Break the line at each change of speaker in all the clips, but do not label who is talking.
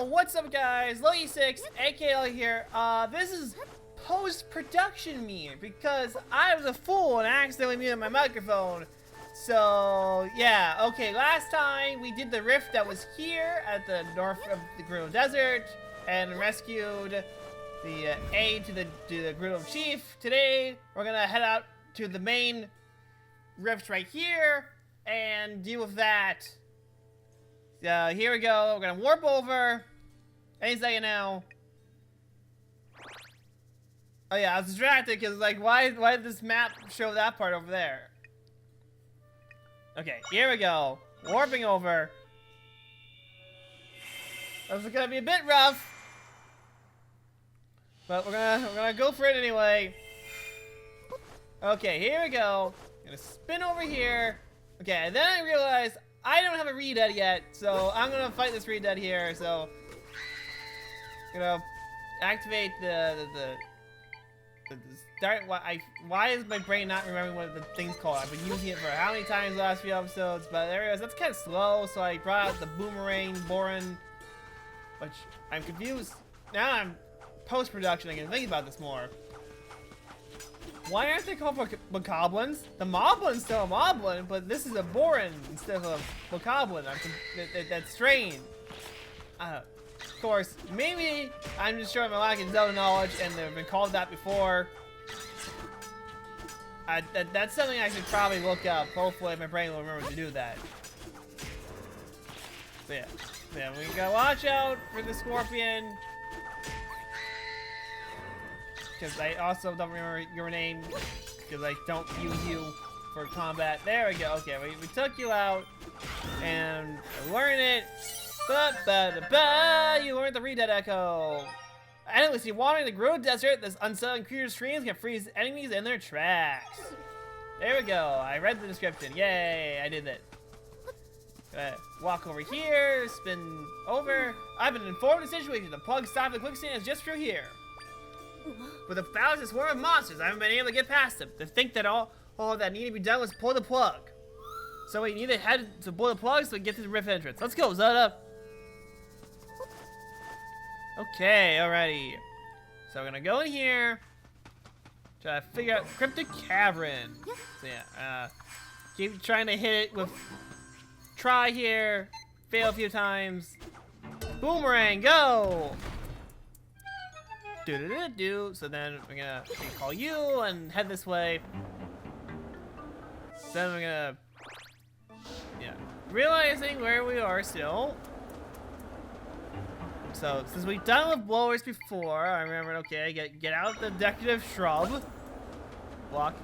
Yo, what's up guys? Logie6, aka here. This is post-production me because I was a fool and accidentally muted my microphone. So, yeah, okay, last time we did the rift that was here at the north of the Gerudo Desert and rescued the aide to the Gerudo Chief. Today, we're gonna head out to the main rift right here and deal with that. Here we go. We're gonna warp over. Any second now. Oh yeah, I was distracted because like, why did this map show that part over there? Okay, here we go. Warping over. This is gonna be a bit rough, but we're gonna go for it anyway. Okay, here we go. Gonna spin over here. Okay, and then I realized I don't have a ReDead yet, so I'm gonna fight this ReDead here. So, gonna activate the start. Why is my brain not remembering what the thing's called? I've been using it for how many times the last few episodes, but there it is. That's kind of slow, so I brought out the boomerang, Borin, which I'm confused. Now I'm post-production. I can think about this more. Why aren't they called Bokoblins? The Moblin's still a Moblin, but this is a Borin instead of a Bokoblin. That's strange. Of course, maybe I'm just showing my lack of Zelda knowledge and they've been called that before. That's something I should probably look up. Hopefully my brain will remember to do that. So yeah, we gotta watch out for the scorpion. Because I also don't remember your name, because I don't use you for combat. There we go. Okay, we took you out, and I learned it. You learned the ReDead Echo. Anyways, you wander in the Gerudo Desert. This unsettling creature's screams can freeze enemies in their tracks. There we go. I read the description. Yay, I did it. Walk over here, spin over. I've been informed of the situation. The plug stop the quicksand is just through here. With a thousand swarm of monsters, I haven't been able to get past them. They think that all that needed to be done was pull the plug. So we need to head to pull the plug so we can get to the rift entrance. Let's go, Zelda. Okay, alrighty. So we're gonna go in here, try to figure out Cryptic Cavern. So yeah, keep trying to hit it with try here, fail a few times. Boomerang, go! So then we're gonna call you and head this way. Then we're gonna, realizing where we are still. So since we've done with blowers before, I remembered, okay, get out the decorative shrub. Block.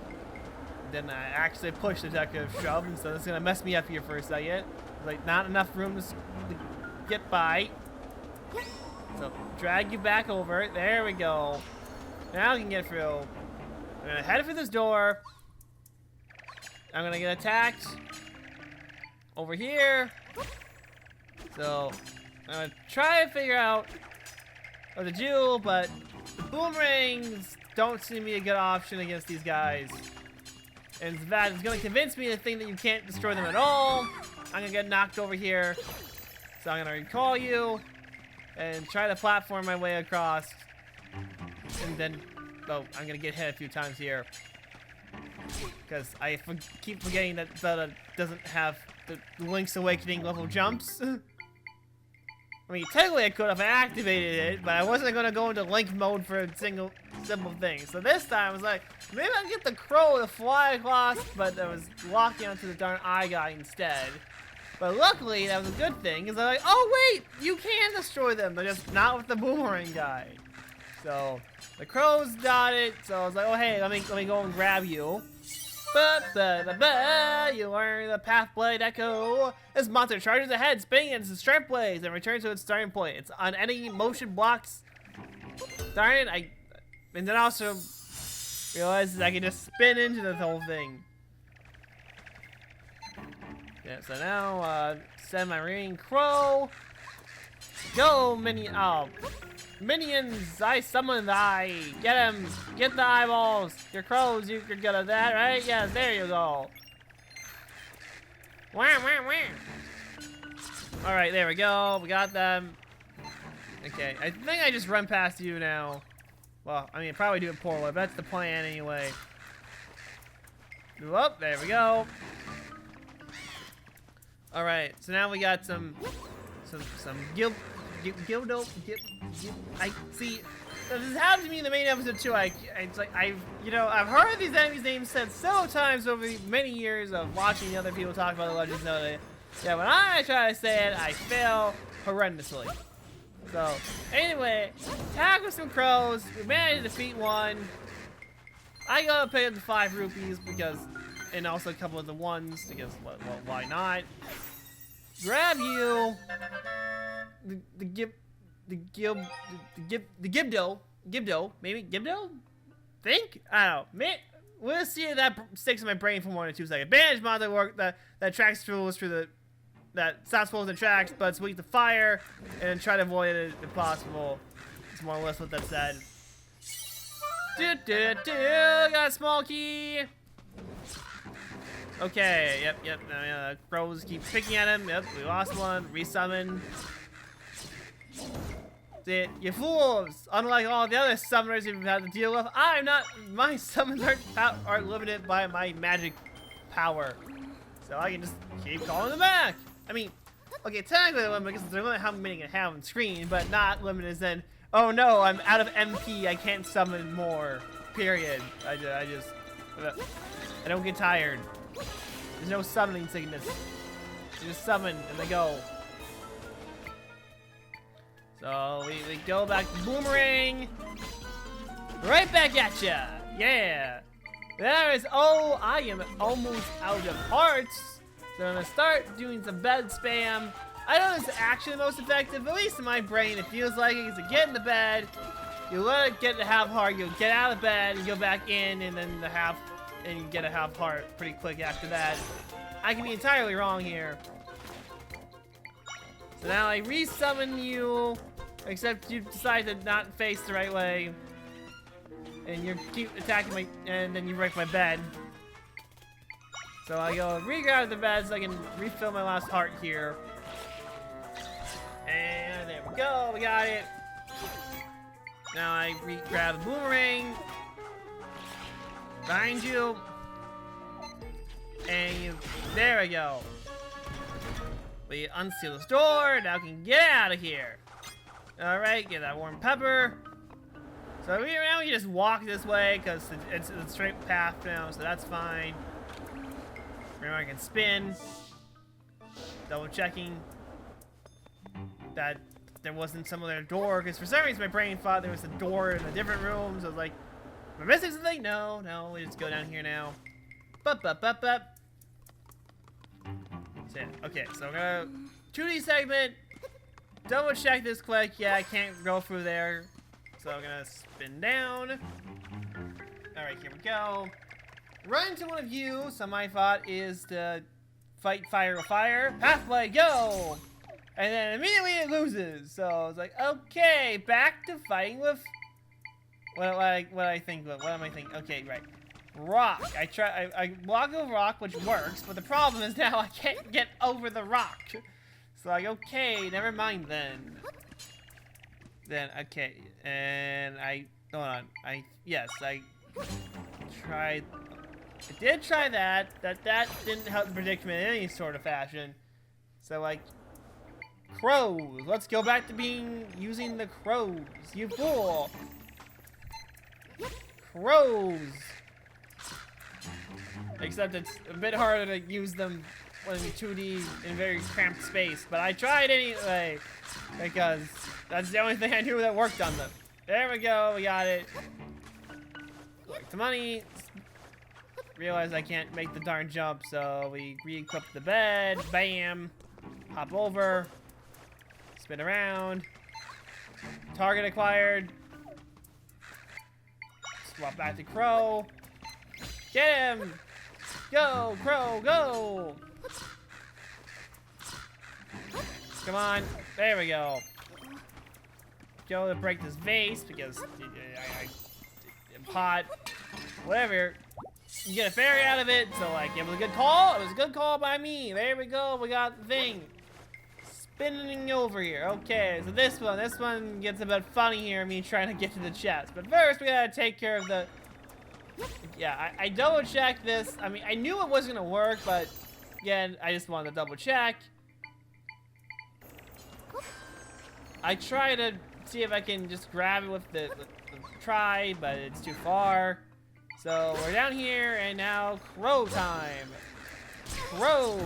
Then I actually push the decorative shrub, and so this is gonna mess me up here for a second. Like not enough room to get by. So, drag you back over. There we go. Now we can get through. I'm gonna head for this door. I'm gonna get attacked over here. So, I'm gonna try to figure out what to do, but the boomerangs don't seem to be a good option against these guys. And that is gonna convince me to think that you can't destroy them at all. I'm gonna get knocked over here. So I'm gonna recall you and try to platform my way across, and then, I'm gonna get hit a few times here, because I keep forgetting that Zelda doesn't have the Link's Awakening level jumps. I mean, technically I could have activated it, but I wasn't gonna go into Link mode for a simple thing. So this time I was like, maybe I'll get the crow to fly across, but I was locking onto the darn eye guy instead. But luckily, that was a good thing, because I'm like, oh wait, you can destroy them, but just not with the boomerang guy. So, the crows got it, so I was like, oh hey, let me go and grab you. You learn the Pathblade Echo. This monster charges ahead, spinning its strike blades, and returns to its starting point. It's on any motion blocks. Darn it, and then also realized I can just spin into the whole thing. Yeah, so now, send my ring crow. Go, minions, I summon thy. Get him, get the eyeballs. Your crows, you're good at that, right? Yes, there you go. Wah, wah, wah. All right, there we go. We got them. Okay, I think I just run past you now. Well, I mean, probably do it poorly, but that's the plan anyway. Move up, there we go. All right, so now we got some Gibdo. I see. This has happened to me in the main episode too. It's like I've heard these enemies' names said several times over the many years of watching other people talk about the Legend of Zelda. Yeah, when I try to say it, I fail horrendously. So anyway, attack with some crows. We managed to defeat one. I gotta pay up the 5 rupees because, and also a couple of the ones because well, why not? Grab you. The Gibdo, maybe Gibdo? Think? I don't know. We'll see if that sticks in my brain for more than 2 seconds. Bandage mod work that tracks fools through the that stops fools in tracks, but it's weak to fire and try to avoid it if possible. It's more or less what that said. Got a small key. Okay, yep. Crows keep picking at him. Yep, we lost one. Resummon. You fools! Unlike all the other summoners you've had to deal with, I'm not. My summons aren't limited by my magic power, so I can just keep calling them back. I mean, okay, technically limited because they're limited how many I can have on screen, but not limited as in, oh no, I'm out of MP, I can't summon more. Period. I don't get tired. There's no summoning sickness. You just summon and they go. So we go back to Boomerang. Right back at ya. Yeah. There is, oh, I am almost out of hearts. So I'm gonna start doing some bed spam. I know it's actually the most effective, but at least in my brain, it feels like it. Because to get in the bed, you let it get to half heart, you'll get out of bed and go back in, and then and you get a half heart pretty quick after that. I can be entirely wrong here. So now I resummon you, except you decide to not face the right way. And you keep attacking and then you break my bed. So I go re-grab the bed so I can refill my last heart here. And there we go, we got it. Now I re-grab the Boomerang. Behind you. And there we go. We unseal this door, now we can get out of here. Alright, get that warm pepper. So now we can just walk this way because it's a straight path now, so that's fine. Remember, I can spin. Double checking that there wasn't some other door, because for some reason my brain thought there was a door in a different room, so I was like, am I missing something? No, we just go down here now. Bup. Okay, so I'm gonna 2D segment. Double check this quick. Yeah, I can't go through there. So I'm gonna spin down. Alright, here we go. Run into one of you. So my thought is to fight fire with fire. Pathblade, go! And then immediately it loses. So I was like, okay, back to fighting with what I think. What am I thinking? Okay, right. Rock. I walk over rock, which works, but the problem is now I can't get over the rock. So like, okay, never mind then. Okay, and hold on. I did try that. That didn't help the predicament in any sort of fashion. So like, crows. Let's go back to using the crows. You fool. Crows. Except it's a bit harder to use them when in 2D in a very cramped space. But I tried anyway, because that's the only thing I knew that worked on them. There we go, we got it. Collect the money. Realize I can't make the darn jump, so we re-equip the bed. Bam. Hop over. Spin around. Target acquired. Swap back to Crow. Get him! Go, Crow, go! Come on. There we go. Go to break this vase because I'm hot. Whatever. You get a fairy out of it, so like it was a good call. It was a good call by me. There we go. We got the thing. spinning over here. Okay, so this one gets a bit funny here, me trying to get to the chest. But first, we gotta take care of the... Yeah, I double checked this. I mean, I knew it wasn't gonna work, but again, I just wanted to double check. I try to see if I can just grab it with the try, but it's too far. So we're down here, and now crow time. Crows.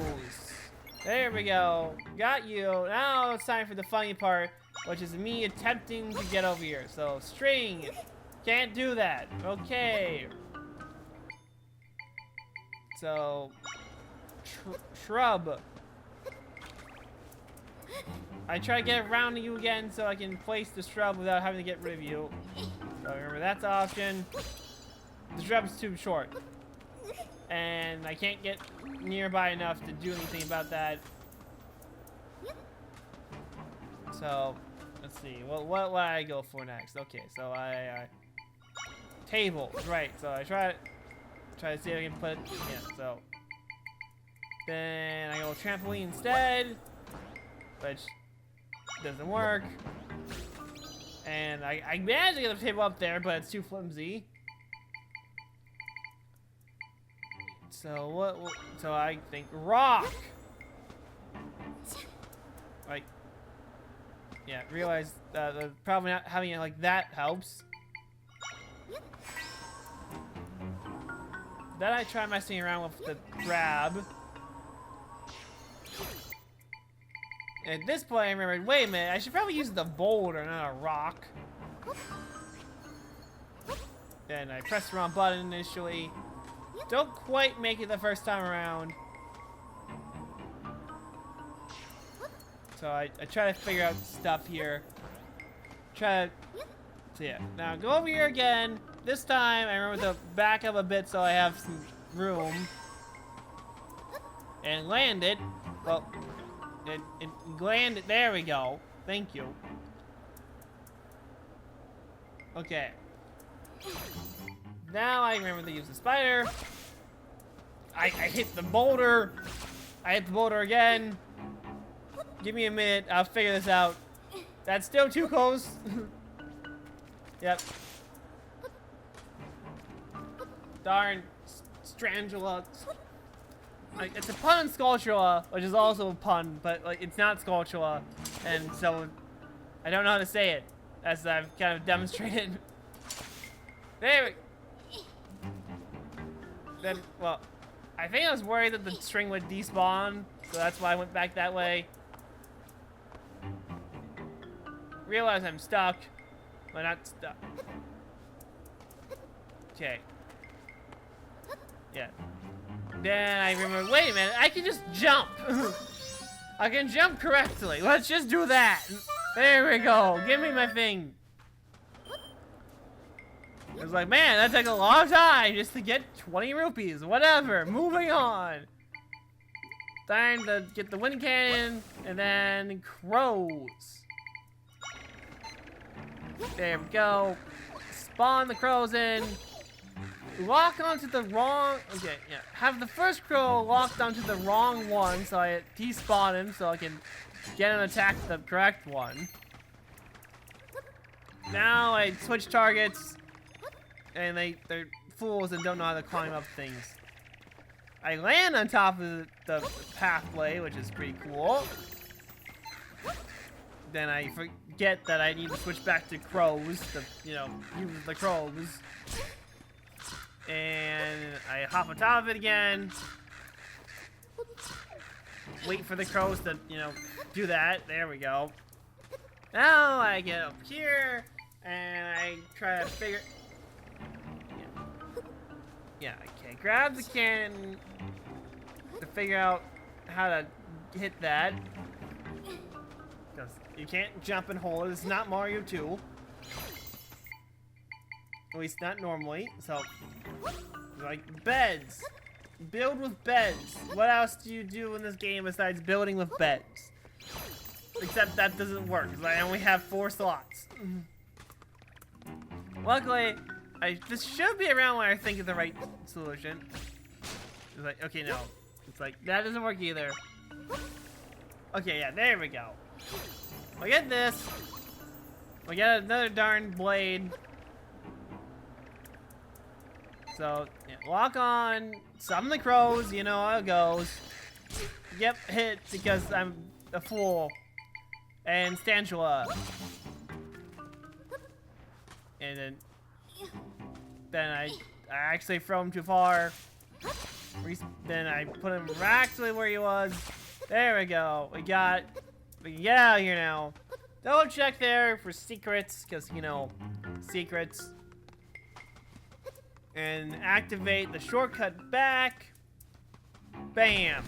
There we go. Got you. Now it's time for the funny part, which is me attempting to get over here. So string. Can't do that. Okay. So shrub. I try to get around to you again so I can place the shrub without having to get rid of you. So remember, that's the option. The shrub's too short. And I can't get nearby enough to do anything about that. So, let's see. What would I go for next? Okay, so I tables, right. So I try to see if I can put, yeah, so. Then I go trampoline instead, which doesn't work. And I managed to get the table up there, but it's too flimsy. So what? So I think rock. Like, yeah. Realize probably not having it like that helps. Then I try messing around with the grab. At this point, I remembered, wait a minute, I should probably use the boulder, not a rock. Then I pressed the wrong button initially. Don't quite make it the first time around. So I try to figure out stuff here. So yeah, now go over here again. This time, I remember to back up a bit so I have some room. And land it. Well, it landed. There we go. Thank you. Okay. Now I remember to use the spider. I hit the boulder. I hit the boulder again. Give me a minute. I'll figure this out. That's still too close. Yep. Darn. Strangula. Like, it's a pun on Skulltula, which is also a pun, but like it's not Skulltula, and so I don't know how to say it, as I've kind of demonstrated. There we. Then, well, I think I was worried that the string would despawn, so that's why I went back that way. Realize I'm stuck, but not stuck. Okay. Yeah. Then I remember, wait a minute, I can just jump. I can jump correctly. Let's just do that. There we go. Give me my thing. It was like, man, that took a long time just to get 20 rupees. Whatever. Moving on. Time to get the wind cannon and then crows. There we go. Spawn the crows in. Lock onto the wrong. Okay, yeah. Have the first crow locked onto the wrong one, so I despawn him, so I can get him to attack the correct one. Now I switch targets, and they're fools and don't know how to climb up things. I land on top of the Pathblade, which is pretty cool. Then I forget that I need to switch back to crows to, you know, use the crows. And I hop on top of it again. Wait for the crows to, you know, do that. There we go. Now I get up here and I try to figure. Yeah, okay. Grab the cannon to figure out how to hit that. Because you can't jump and hold it. It's not Mario 2. At least not normally. So, like beds. Build with beds. What else do you do in this game besides building with beds? Except that doesn't work, because I only have 4 slots. Luckily, this should be around when I think of the right solution. It's like, okay, no. It's like, that doesn't work either. Okay, yeah, there we go. We get this. We get another darn blade. So, yeah, lock on. Summon the crows. You know how it goes. Yep, hit because I'm a fool. And Stantula. And then I actually throw him too far. Then I put him actually where he was. There we go. We can get out of here now. Double check there for secrets, because, you know, secrets. And activate the shortcut back. Bam.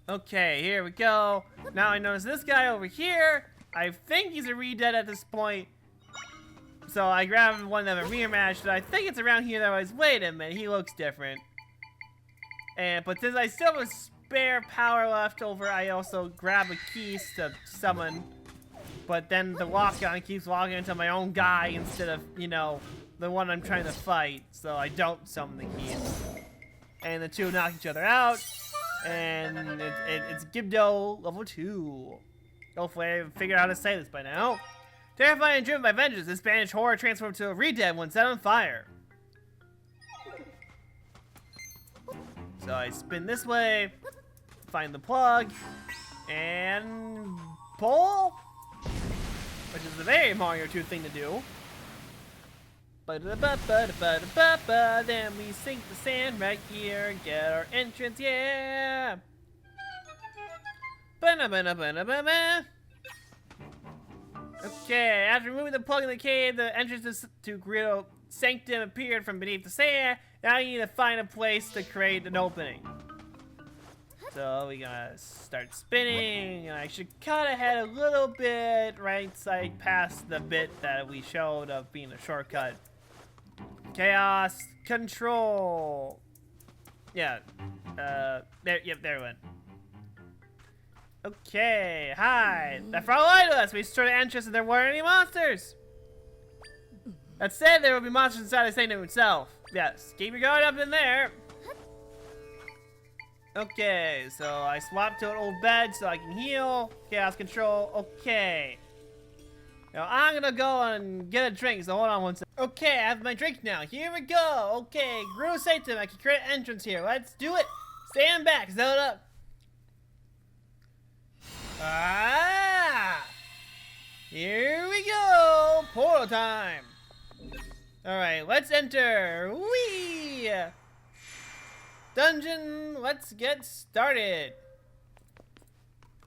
Okay, here we go. Now I notice this guy over here. I think he's a ReDead at this point. So I grabbed one of a mirror match, and I think it's around here that I was, wait a minute, he looks different. But since I still have a spare power left over, I also grab a keys to summon. But then the lock-on keeps logging into my own guy instead of, you know, the one I'm trying to fight. So I don't summon the keys. And the two knock each other out. And it's Gibdo level 2. Hopefully I figured out how to say this by now. Terrified and driven by vengeance, this Spanish horror transformed to a ReDead when set on fire. So I spin this way, find the plug, and pull, which is a very Mario 2 thing to do. Then we sink the sand right here and get our entrance, yeah! Okay, after removing the plug in the cave, the entrance to Gerudo Sanctum appeared from beneath the sand. Now you need to find a place to create an opening. So we gotta start spinning, and I should cut ahead a little bit, right side past the bit that we showed of being a shortcut. Chaos control. Yeah. There we went. Okay, hi. That frog lied to us. We started entrance and there weren't any monsters. That said, there will be monsters inside the sanctum itself. Yes, keep your guard up in there. Okay, so I swapped to an old bed so I can heal. Chaos control. Okay. Now I'm gonna go and get a drink, so hold on one second. Okay, I have my drink now. Here we go. Okay, Gerudo Sanctum. I can create an entrance here. Let's do it. Stand back, Zelda. Ah! Here we go! Portal time! Alright, let's enter! Whee! Dungeon, let's get started!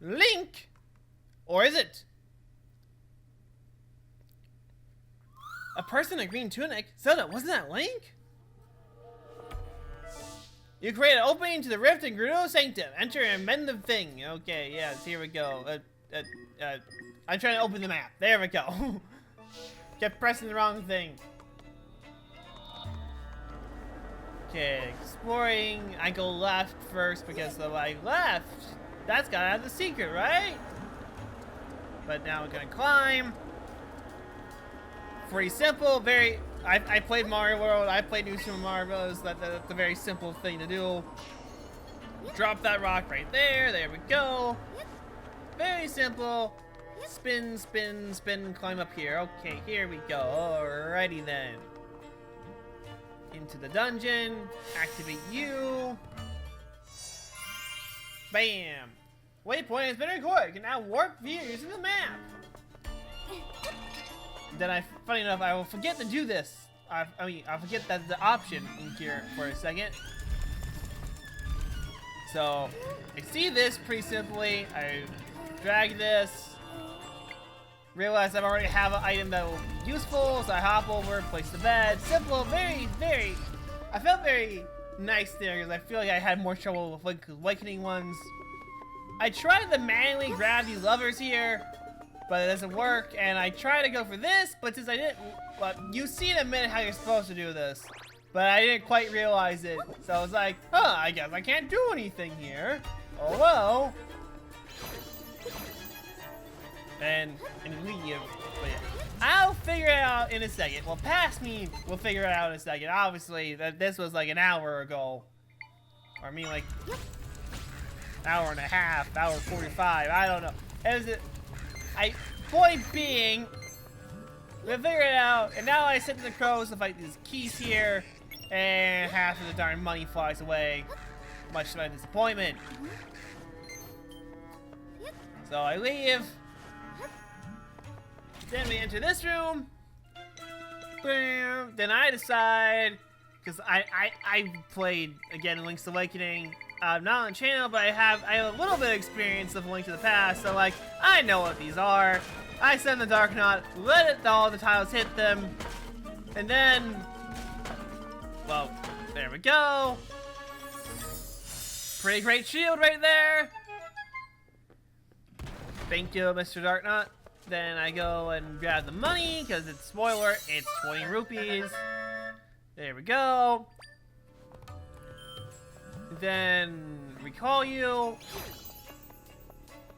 Link! Or is it? A person in a green tunic? Zelda, wasn't that Link? You create an opening to the rift in Gerudo Sanctum. Enter and mend the thing. Okay, yes, here we go. I'm trying to open the map. There we go. Kept pressing the wrong thing. Okay, exploring. I go left first because if I left, that's gotta have the secret, right? But now we're gonna climb. Pretty simple, very... I played Mario World, I played New Super Mario Bros. That's a very simple thing to do. Drop that rock right there, there we go. Very simple. Spin, spin, spin, climb up here. Okay, here we go. Alrighty then. Into the dungeon, activate you. Bam. Waypoint has been recorded. You can now warp view using the map. Then funny enough, I will forget to do this. I forget that's the option in here for a second. So, I see this pretty simply. I drag this. Realize I already have an item that will be useful, so I hop over, place the bed. Simple, very, very... I felt very nice there, because I feel like I had more trouble with awakening ones. I tried to manually grab these levers here, but it doesn't work, and I try to go for this, but since I didn't, well, you see in a minute how you're supposed to do this, but I didn't quite realize it, so I was like, huh, I guess I can't do anything here. Oh well. And leave, but yeah. I'll figure it out in a second. Well, past me, we'll figure it out in a second. Obviously, this was like an hour ago. Or I mean, like, hour and a half, hour 45. I don't know. It was point being, we figured it out, and now I sit in the crows to fight these keys here, and half of the darn money flies away, much to my disappointment. So I leave. Then we enter this room. Boom. Then I decide, because I played again Link's Awakening, not on the channel, but I have a little bit of experience of Link to the Past, so like I know what these are. I send the Dark Knot, let all the tiles hit them, and then, well, there we go. Pretty great shield right there. Thank you, Mr. Dark Knot. Then I go and grab the money, because it's, spoiler, it's 20 rupees. There we go. Then recall you.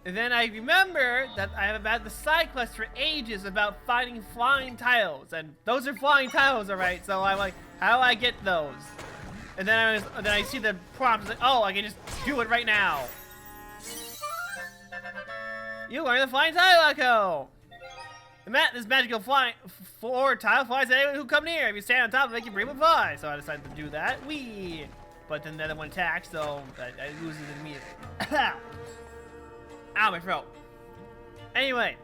And then I remember that I have had the side quest for ages about finding flying tiles. And those are flying tiles, alright, so I'm like, how do I get those? And then I see the prompt, like, oh, I can just do it right now. You learn the flying tile echo. This magical flying floor tile flies at anyone who come near. If you stand on top of it, you can bring them fly. So I decided to do that. Wee. But then the other one attacks, so I lose it immediately. Ow, my throat. Anyway.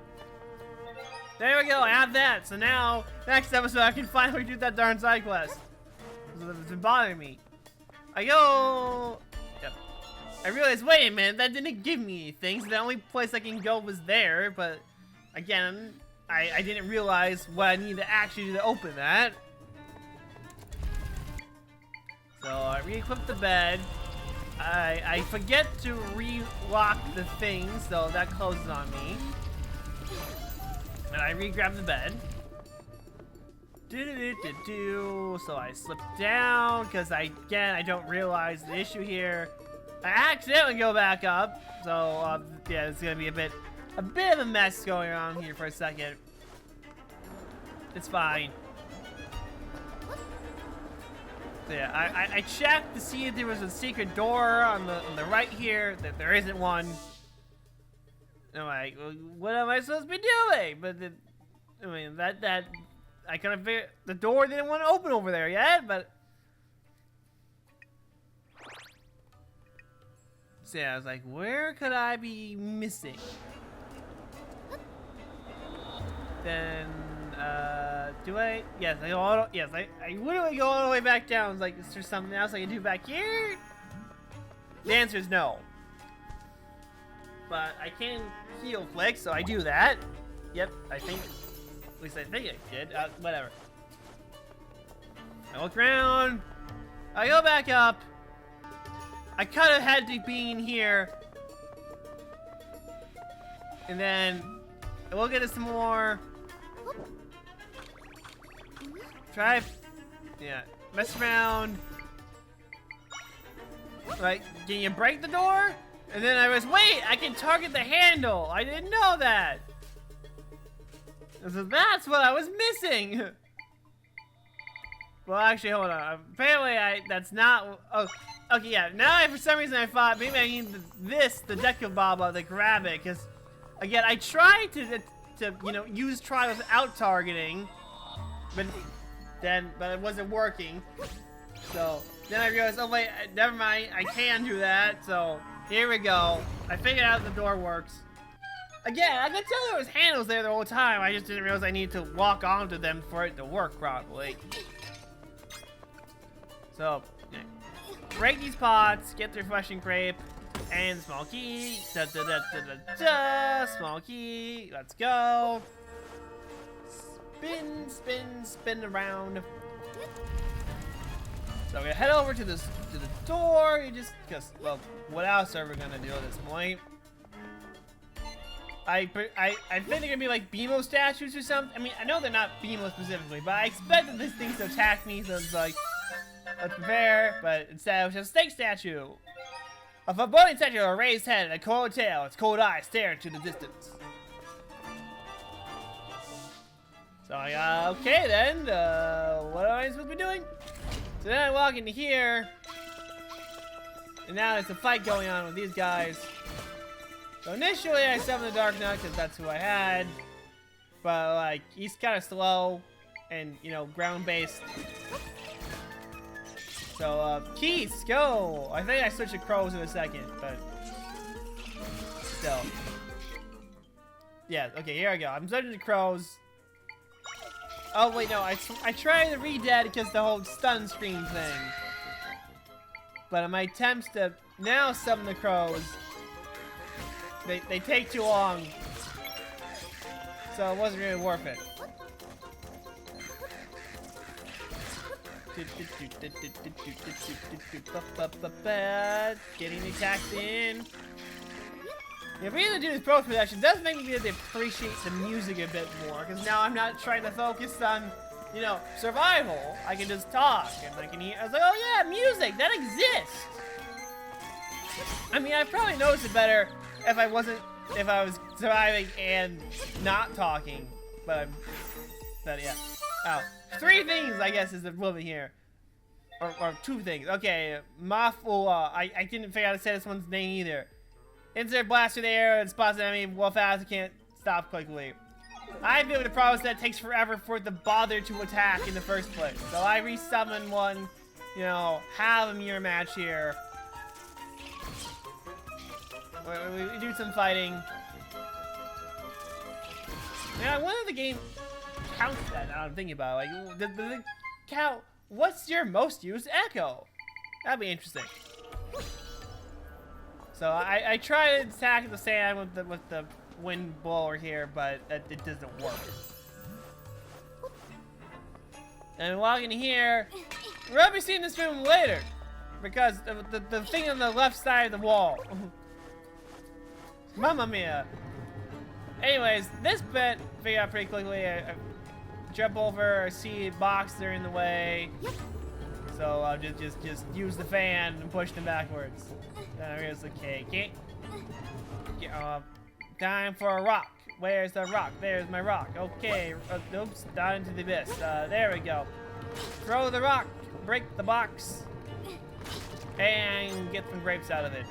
There we go, I have that. So now, next episode, I can finally do that darn side quest. It's been bothering me. I go... Yep. I realized, wait a minute, that didn't give me anything. So the only place I can go was there, but... Again, I didn't realize what I needed to actually do to open that. So I re-equip the bed. I forget to re-lock the thing, so that closes on me. And I re-grab the bed. So I slip down, because I don't realize the issue here. I accidentally go back up, so yeah, it's gonna be a bit of a mess going on here for a second. It's fine. So yeah, I checked to see if there was a secret door on the right here. That there isn't one. I'm like, well, what am I supposed to be doing? But I mean that I kind of figured the door didn't want to open over there yet, but. So yeah, I was like, where could I be missing? Then, do I? Yes, I go yes, I literally go all the way back down. I was like, is there something else I can do back here? The answer is no. But I can heal flick, so I do that. Yep, I think, at least I think I did. Whatever. I look around. I go back up. I kind of had to be in here. And then I look at it some more. Try, yeah, mess around. Like, can you break the door? And then I was, wait, I can target the handle. I didn't know that. So that's what I was missing. Well, actually, hold on. Apparently, that's not. Oh, okay, yeah. Now, for some reason, I thought maybe I need the Deku Baba to grab it, because again, I tried to use trials without targeting, but it wasn't working. So then I realized, oh wait, never mind, I can do that. So here we go. I figured out the door works. Again, I could tell there was handles there the whole time. I just didn't realize I needed to walk onto them for it to work properly. So, yeah. Break these pots, get the refreshing grape, and small key. Small key. Let's go. Spin, spin, spin around. So we're gonna head over to the door. Because, well, what else are we gonna do at this point? I think they're gonna be like Beamo statues or something. I mean, I know they're not Beamo specifically, but I expected these things to attack me, so it's like, let's prepare. But instead, it was just a snake statue. A foreboding statue with a raised head and a coiled tail. Its cold eyes stare into the distance. So okay then, what am I supposed to be doing? So then I walk into here, And now there's a fight going on with these guys. So initially I summoned the Dark Knight because that's who I had. But like, he's kind of slow and, you know, ground-based. So, Keith, go! I think I switched to crows in a second, but still. Yeah, okay, here I go. I'm switching to crows. Oh, wait, no, I tried the ReDead because the whole stun screen thing. But in my attempts to now summon the crows, they take too long. So it wasn't really worth it. Getting attacked in. If we either do this pro production, it does make me really appreciate the music a bit more, because now I'm not trying to focus on, you know, survival. I can just talk and I can hear. I was like, oh yeah, music that exists. I mean, I probably noticed it better if I was surviving and not talking, but yeah. Oh, 3 things I guess is the movement here, or 2 things. Okay, Mothula. I didn't figure out how to say this one's name either. Insert blast through the air and spots the enemy well fast. I can't stop quickly. I feel the problem is that it takes forever for it to bother to attack in the first place. So I resummon one, you know, have a mirror match here. We do some fighting. Yeah, I wonder if the game counts that now I'm thinking about it. Like, does it count? What's your most used echo? That'd be interesting. So I try to attack the sand with the wind blower here, but it doesn't work. And walking here, we'll be seeing this film later, because the thing on the left side of the wall. Mamma mia. Anyways, this bit figured out pretty quickly. I jump over, I see a box there in the way. So I'll just use the fan and push them backwards. There's the cake. Time for a rock. Where's the rock? There's my rock. Okay. Oops. Down into the abyss. There we go. Throw the rock. Break the box. And get some grapes out of it.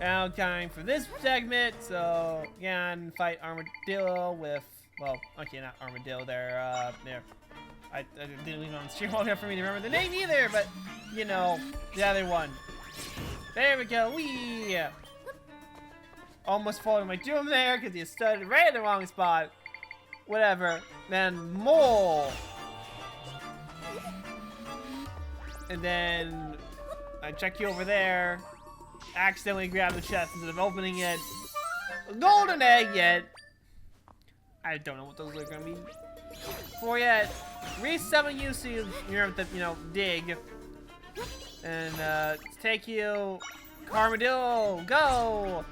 Now time for this segment. So, yeah, and fight Armadillo with, well, okay, not Armadillo. There. I didn't leave it on the stream long enough for me to remember the name either, but, you know, the other one. There we go. Wee! Almost followed my doom there because he stood right in the wrong spot. Whatever. Then mole. And then I check you over there. Accidentally grab the chest instead of opening it. A golden egg yet. I don't know what those are gonna be for yet. Resummon you so you're able to, you know, dig. And take you. Armadillo, go!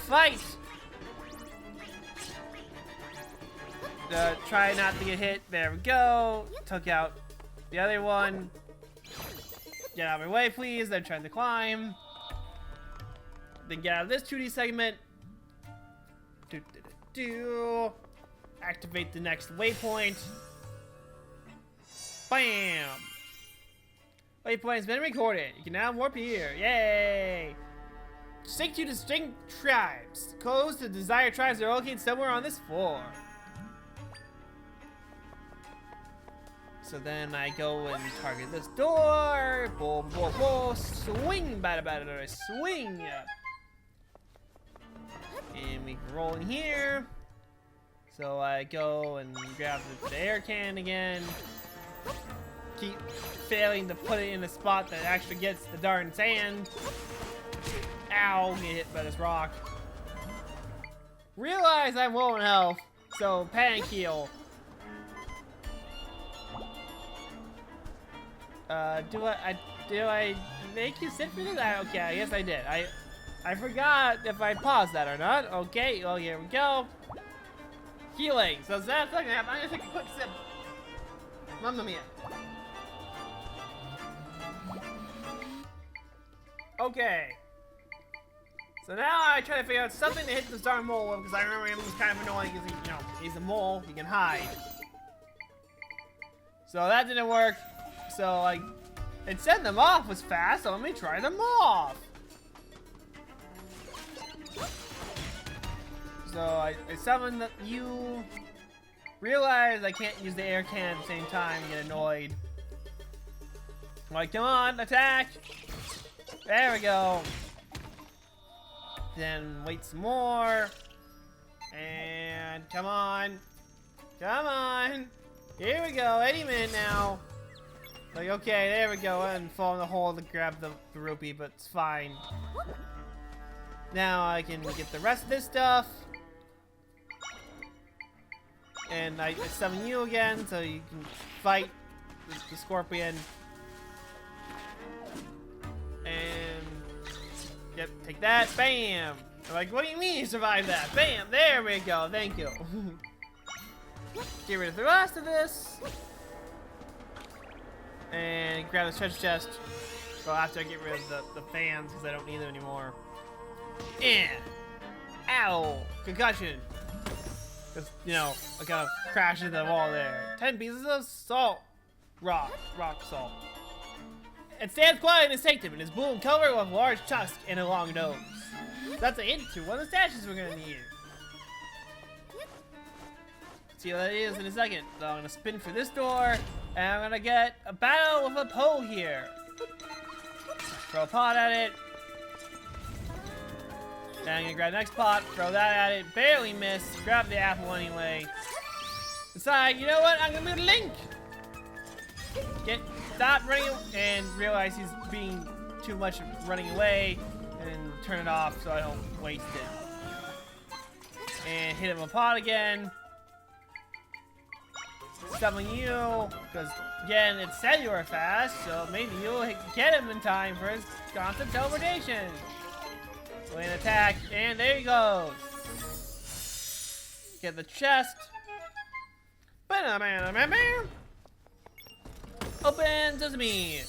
Fight! Try not to get hit. There we go. Took out the other one. Get out of my way, please. They're trying to climb. Then get out of this 2D segment. Activate the next waypoint. Bam! Waypoint has been recorded. You can now warp here. Yay! Sync to distinct tribes. Codes to desired tribes are located somewhere on this floor. So then I go and target this door. Boom, boom, boom. Swing, bada, bada, bada, swing. And we can roll in here. So I go and grab the air cannon again. Keep failing to put it in a spot that actually gets the darn sand. Ow, get hit by this rock. Realize I'm low in health, so panic heal. Do I make you sit for this? Okay, I guess I did. I forgot if I paused that or not. Okay, well here we go. Healing. So that's not gonna happen. I'm gonna take a quick sip. Mamma mia. Okay. So now I try to figure out something to hit this darn mole because I remember him was kind of annoying because he, you know, he's a mole, he can hide. So that didn't work. So I It said them off was fast, so let me try them off. So I summon you. Realize I can't use the air cannon at the same time, get annoyed. I'm like, come on, attack! There we go. Then wait some more. And come on. Come on. Here we go, any minute now. Like, okay, there we go. And fall in the hole to grab the rupee, but it's fine. Now I can get the rest of this stuff. And I summon you again so you can fight the scorpion. And yep, take that. Bam! I'm like, what do you mean you survived that? Bam! There we go. Thank you. Get rid of the rest of this. And grab the treasure chest. Well, after I get rid of the fans because I don't need them anymore. And ow! Concussion. Because, you know, I kind of crashed into the wall there. 10 pieces of salt. Rock salt. It stands quiet in his sanctum and is blue and covered with a large tusk and a long nose. That's a hint to one of the stashes we're gonna need. See what that is in a second. So I'm gonna spin for this door, and I'm gonna get a battle with a Poe here. Throw a pot at it. Then I'm gonna grab the next pot, throw that at it, barely miss, grab the apple anyway. Decide, you know what, I'm gonna move Link! Stop running and realize he's being too much running away and turn it off so I don't waste it. And hit him with a pot again. Summon you, because again, it said you were fast, so maybe you'll get him in time for his constant teleportation. Going to attack, and there he goes. Get the chest. Open sesame.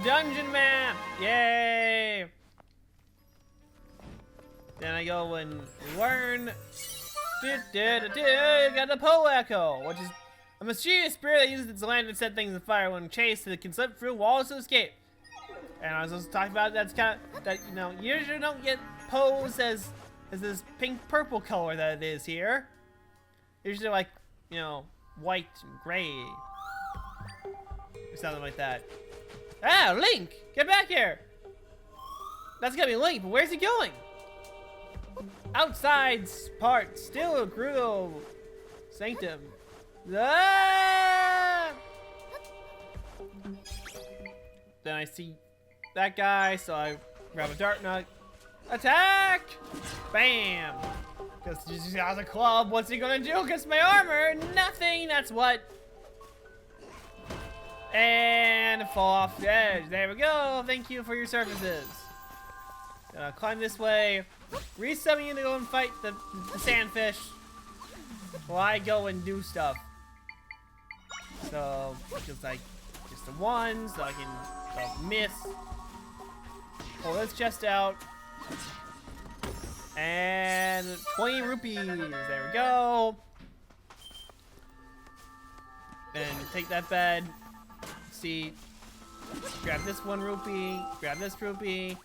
Dungeon map. Yay. Then I go and learn. Got the Poe Echo, which is a mischievous spirit that uses its land to set things on fire when chased. It can slip through walls to escape. And I was just talking about that's kind of that, you know, you usually don't get Poes as this pink purple color that it is here. Usually like, you know, white and gray or something like that. Ah, Link, get back here! That's gotta be Link, but where's he going? Outside part, still a Gerudo Sanctum. Ah! Then I see that guy, so I grab a Dart Nut. Attack! Bam! Because he just has a club. What's he gonna do against my armor? Nothing! That's what. And fall off the edge. There we go. Thank you for your services. Gonna climb this way. Resummon you to go and fight the sandfish. While I go and do stuff. So, just like, just the one, so I can miss. Pull this chest out. And 20 rupees. There we go. Then take that bed. See. Grab this 1 rupee. Grab this rupee.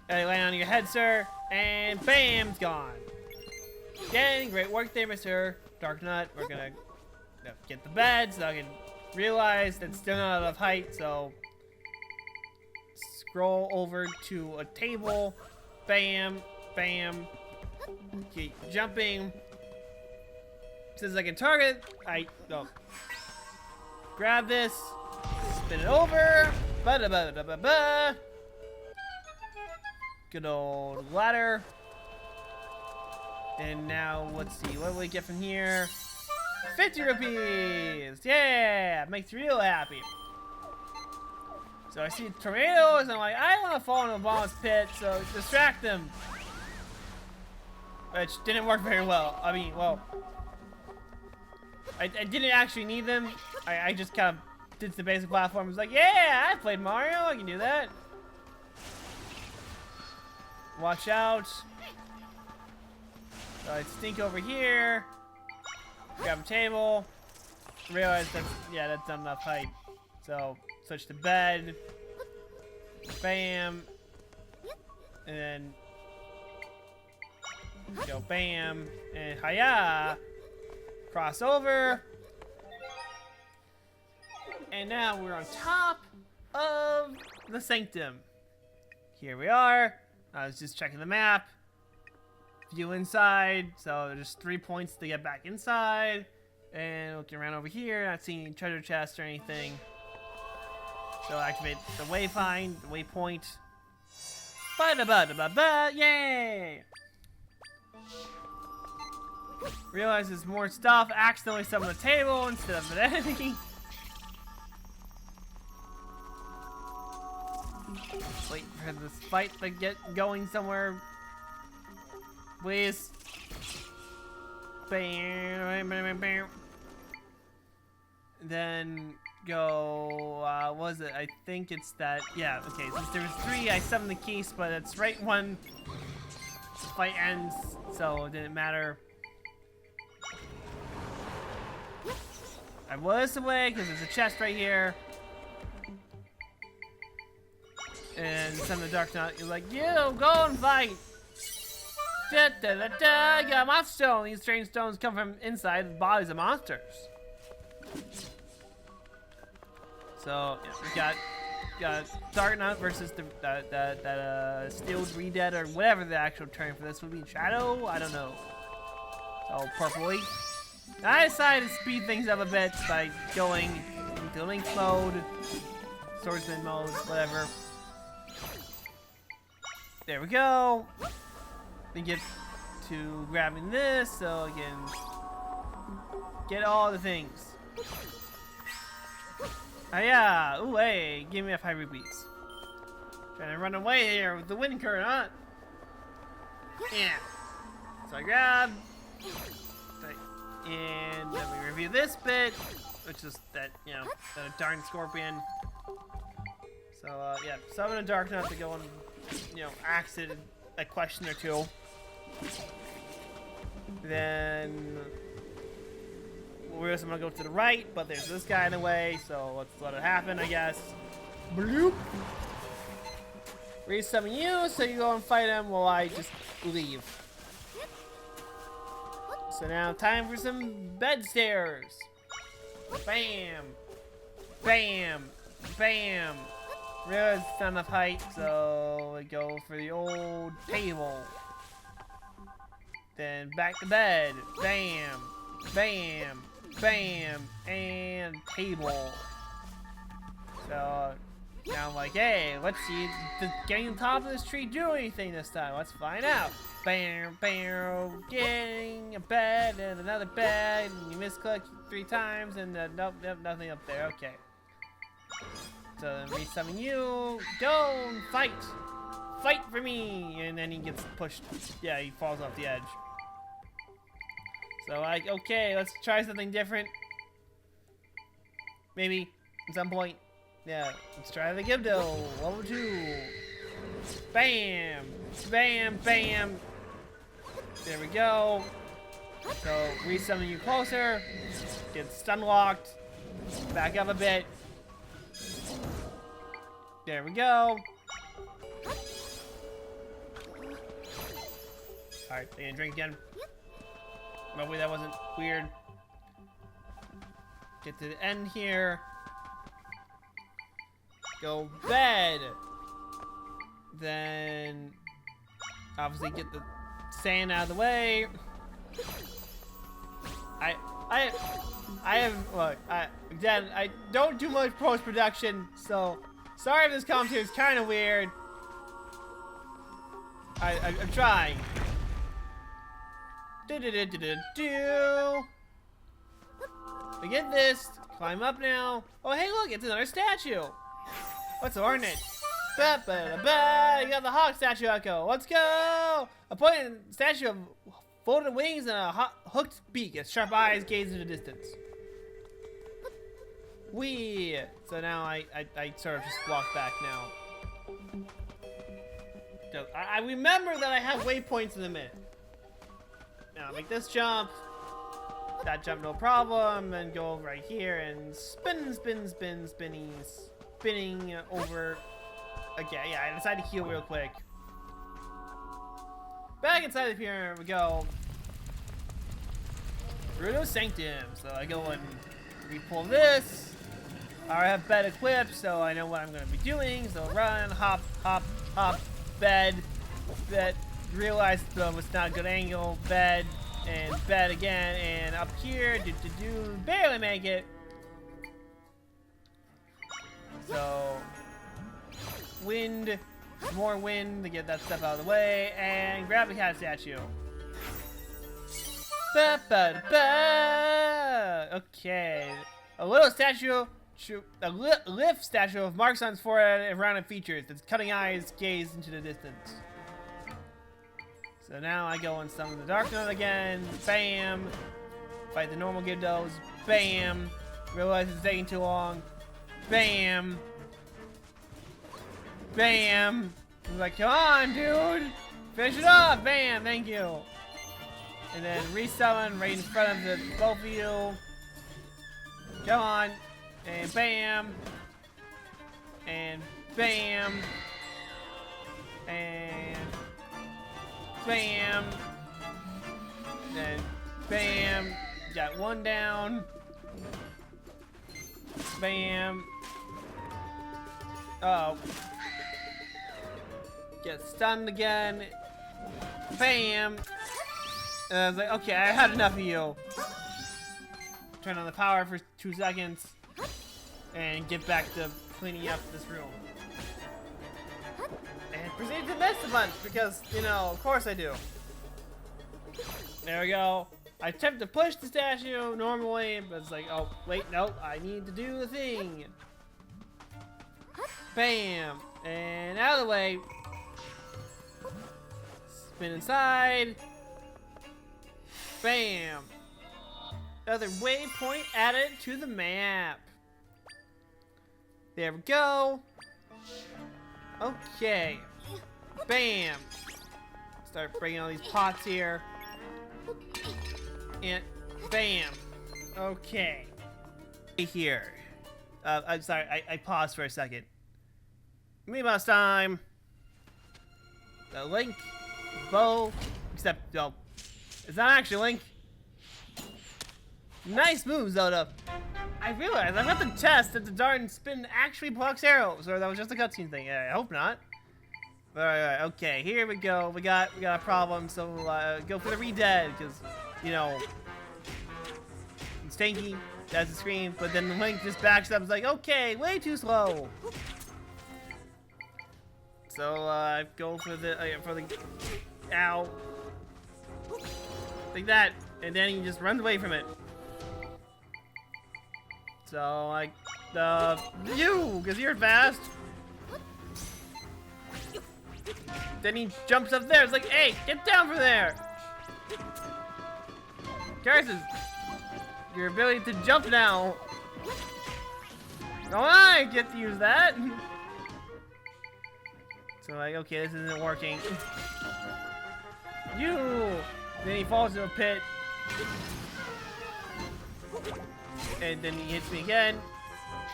And land on your head, sir. And bam, it's gone. Again, great work there, Mr. Dark Nut. We're gonna get the bed so I can realize that's still not enough height, so scroll over to a table. Bam, bam. Keep jumping. Since I can target, grab this, spin it over. Ba-da-ba-da-ba-ba. Good old ladder. And now, let's see, what do we get from here? 50 rupees! Yeah! Makes me real happy. So I see tornadoes, and I'm like, I want to fall into a boss pit, so distract them. Which didn't work very well. I mean, well, I didn't actually need them. I just kind of did the basic platform. I was like, yeah, I played Mario, I can do that. Watch out. So I sneak over here. Grab a table. Realize that's not enough height. So switch to bed. Bam. And then go bam. And hiya. Cross over. And now we're on top of the sanctum. Here we are. I was just checking the map. View inside. So there's 3 points to get back inside. And looking around over here, not seeing any treasure chests or anything. So activate the wayfind, the waypoint. Ba-da-ba-da-ba-ba, yay! Realize there's more stuff. Accidentally summon the table instead of an enemy. Wait for this fight to get going somewhere. Please. Bam, bam, bam, bam. Then go, what was it? I think it's that, yeah, okay, since there was 3, I summoned the keys, but it's right when the fight ends, so it didn't matter. I was away, because there's a chest right here. And summon the Dark Knight, you're like, you, go and fight! Da da da da, you got a monster stone! These strange stones come from inside the bodies of monsters. So yeah, we got Dark Knight versus that Steeled ReDead, or whatever the actual term for this would be. Shadow? I don't know. So purpley. I decided to speed things up a bit by going into Link mode, Swordsman mode, whatever. There we go. Then get to grabbing this so I can get all the things. Ah, yeah. Ooh, hey, give me a 5 rupees. Trying to run away here with the wind current, huh? Yeah. So I grab. And then we review this bit, which is that, you know, that darn scorpion. So, yeah, summon a Dark Knight to go and, you know, ask it a question or two. Then we're just gonna go to the right, but there's this guy in the way, so let's let it happen, I guess. Bloop. Resummon you, so you go and fight him while I just leave. So now time for some bed stairs. Bam, bam, bam. Realize it's not enough height, so we go for the old table. Then back to bed. Bam, bam, bam, and table. So now I'm like, hey, let's see, does getting on top of this tree do anything this time? Let's find out. Bam, bam, getting a bed and another bed, and you misclick 3 times, and nope, nothing up there. Okay. So then resummon you, go and fight! Fight for me! And then he gets pushed. Yeah, he falls off the edge. So like, okay, let's try something different. Maybe at some point. Yeah, let's try the Gibdo. Level 2. Bam! Bam! Bam! There we go. So resummon you closer. Get stun locked. Back up a bit. There we go. Alright, they gonna drink again. Hopefully that wasn't weird. Get to the end here. Go bed. Then obviously get the sand out of the way. Again, I don't do much post-production, so sorry if this commentary is kind of weird. I'm trying. I get this. Climb up now. Oh, hey, look, it's another statue. Let's orn it. Ba ba ba. You got the hawk statue echo. Let's go. A pointed statue of folded wings and a hooked beak. Its sharp eyes gaze into the distance. Wee. So now I sort of just walk back now. So I remember that I have waypoints in a minute. Now make this jump. That jump no problem. And go right here and spin, spin, spin, spinnies. spinning over. Okay, yeah, I decided to heal real quick. Back inside of here we go. Gerudo Sanctum. So I go and re-pull this. I already have bed equipped, so I know what I'm going to be doing. So run, hop, hop, hop, bed, bed. Realize it's not a good angle. Bed and bed again, and up here, barely make it. So wind, more wind to get that stuff out of the way, and grab the cat statue. Ba, ba, ba. Okay, a little statue, a lift statue of marks on its forehead and rounded features. Its cutting eyes gaze into the distance. So now I go and summon the Dark Note again. Bam! Fight the normal Gibdos. Bam! Realize it's taking too long. Bam! Bam! I'm like, come on, dude! Finish it off! Bam! Thank you! And then resummon right in front of the both of you. Come on! And bam! And bam! And bam! Then bam! Got one down. Bam! Uh oh. Get stunned again. Bam! And I was like, okay, I had enough of you. Turn on the power for 2 seconds. And get back to cleaning up this room. And proceed to mess a bunch because, you know, of course I do. There we go. I attempt to push the statue normally, but it's like, oh, wait, no, I need to do the thing. Bam! And out of the way. Spin inside. Bam! Another waypoint added to the map. There we go. Okay. Bam! Start bringing all these pots here. And bam! Okay. Here. I'm sorry, I paused for a second. Meatballs time! The Link, bow, except, no, it's not actually Link. Nice move, Zelda. I realized I got the test that the darn spin actually blocks arrows, or that was just a cutscene thing. I hope not. Alright, okay, here we go. We got a problem, so go for the ReDead, because, you know, it's tanky, that's the screen, but then the Link just backs up and is like, okay, way too slow. So, go for the, ow. Like that, and then he just runs away from it. So, like, you, because you're fast. Then he jumps up there, it's like, hey, get down from there. Curses, your ability to jump now. Oh, I get to use that. So like, okay, this isn't working. You! Then he falls into a pit. And then he hits me again.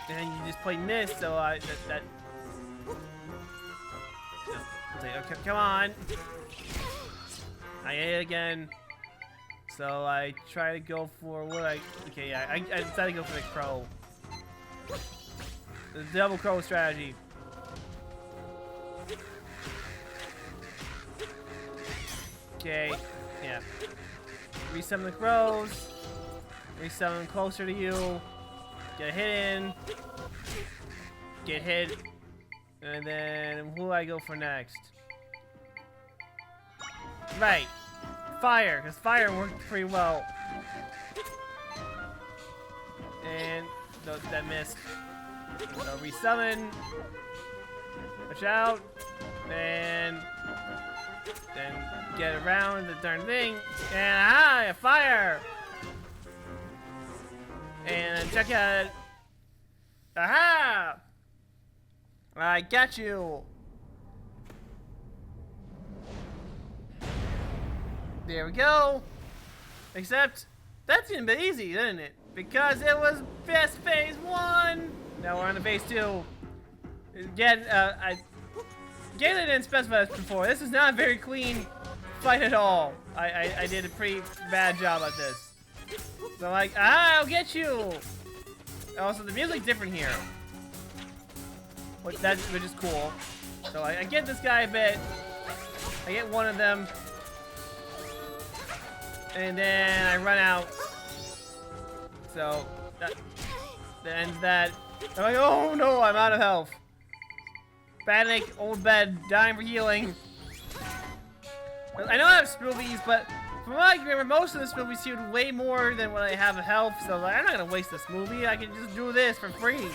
And then you just play miss, so like, okay, come on. I hit it again. So I try to go for what okay, yeah, I decided to go for the crow. The double crow strategy. Okay, yeah. Resummon the crows. Resummon them closer to you. Get a hit in. Get hit. And then who do I go for next? Right. Fire, because fire worked pretty well. And that missed. So resummon. Watch out. And then get around the darn thing. And aha! Fire! And check out. Aha! I got you. There we go. Except that seemed a bit easy, didn't it? Because it was best phase 1. Now we're on to phase 2. Again, I didn't specify this before. This is not a very clean fight at all. I did a pretty bad job at this. So I'm like, I'll get you. Also, the music's different here, which is cool. So I get this guy a bit. I get one of them, and then I run out. So that ends that. I'm like, oh no, I'm out of health. Panic, old bed, dying for healing. I know I have spoobies, but from what I can remember, most of the spoobies healed way more than what I have of health. So like, I'm not gonna waste this movie. I can just do this for free.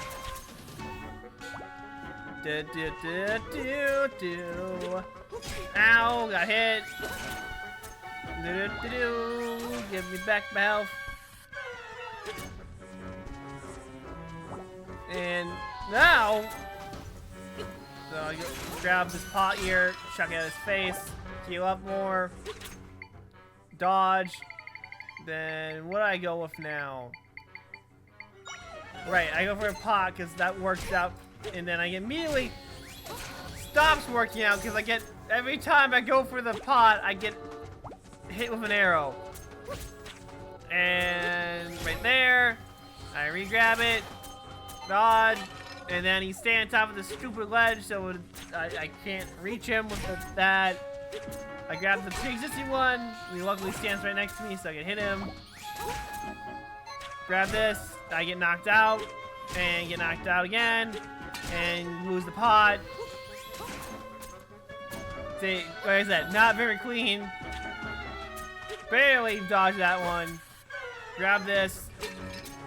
Ow, got hit. Give me back my health. And now, so I grab this pot here, chuck it at his face, heal up more, dodge. Then what do I go with now? Right, I go for a pot because that works out, and then I immediately stops working out because I get, every time I go for the pot, I get hit with an arrow. And right there, I re-grab it, dodge, and then he stands on top of the stupid ledge, so I can't reach him with that. I grab the pre-existing one. He luckily stands right next to me, so I can hit him. Grab this. I get knocked out, and get knocked out again, and lose the pot. See, like I said, not very clean. Barely dodged that one. Grab this,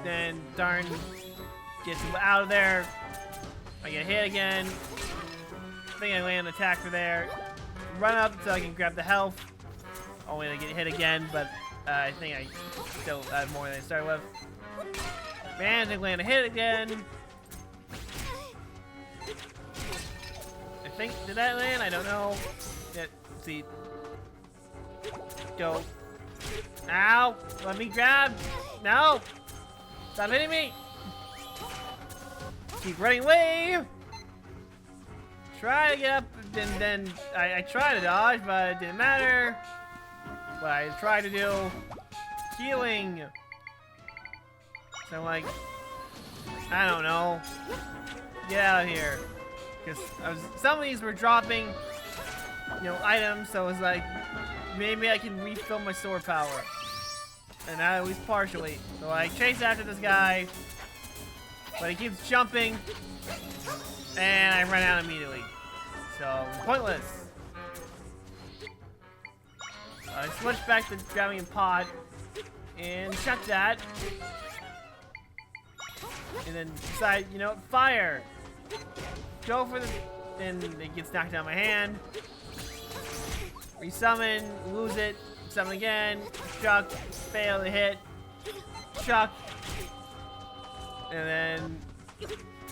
then darn, get out of there. I get hit again. I think I land an attack for there. Run up so I can grab the health. Only to get hit again, but I think I still have more than I started with. Man, I land a hit again. I think, did that land? I don't know. Yeah, let's see. Go. Ow! Let me grab! No! Stop hitting me! Keep running away! Try to get up, and then I tried to dodge, but it didn't matter. What I tried to do, healing. So I'm like, I don't know. Get out of here. Because some of these were dropping, you know, items, so it was like, maybe I can refill my sword power. And at least partially. So I chase after this guy, but he keeps jumping, and I run out immediately. So, pointless. I switch back to grabbing a pod, and chuck that. And then decide, you know, fire. Go for the, and it gets knocked out of my hand. Resummon, lose it, summon again, chuck, fail to hit, chuck, and then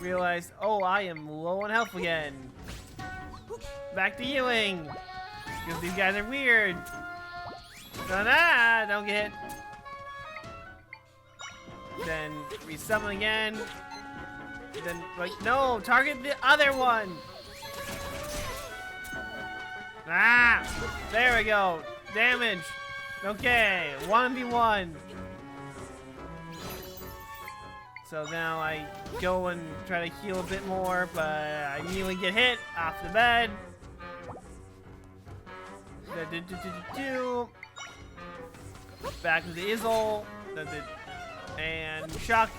realize, oh, I am low on health again. Back to healing, because these guys are weird. Don't get hit. Then resummon again. Then, like, no, target the other one. Ah, there we go. Damage. Okay, 1v1. So now I go and try to heal a bit more, but I immediately get hit off the bed. Back to the Izzle. And Chuck.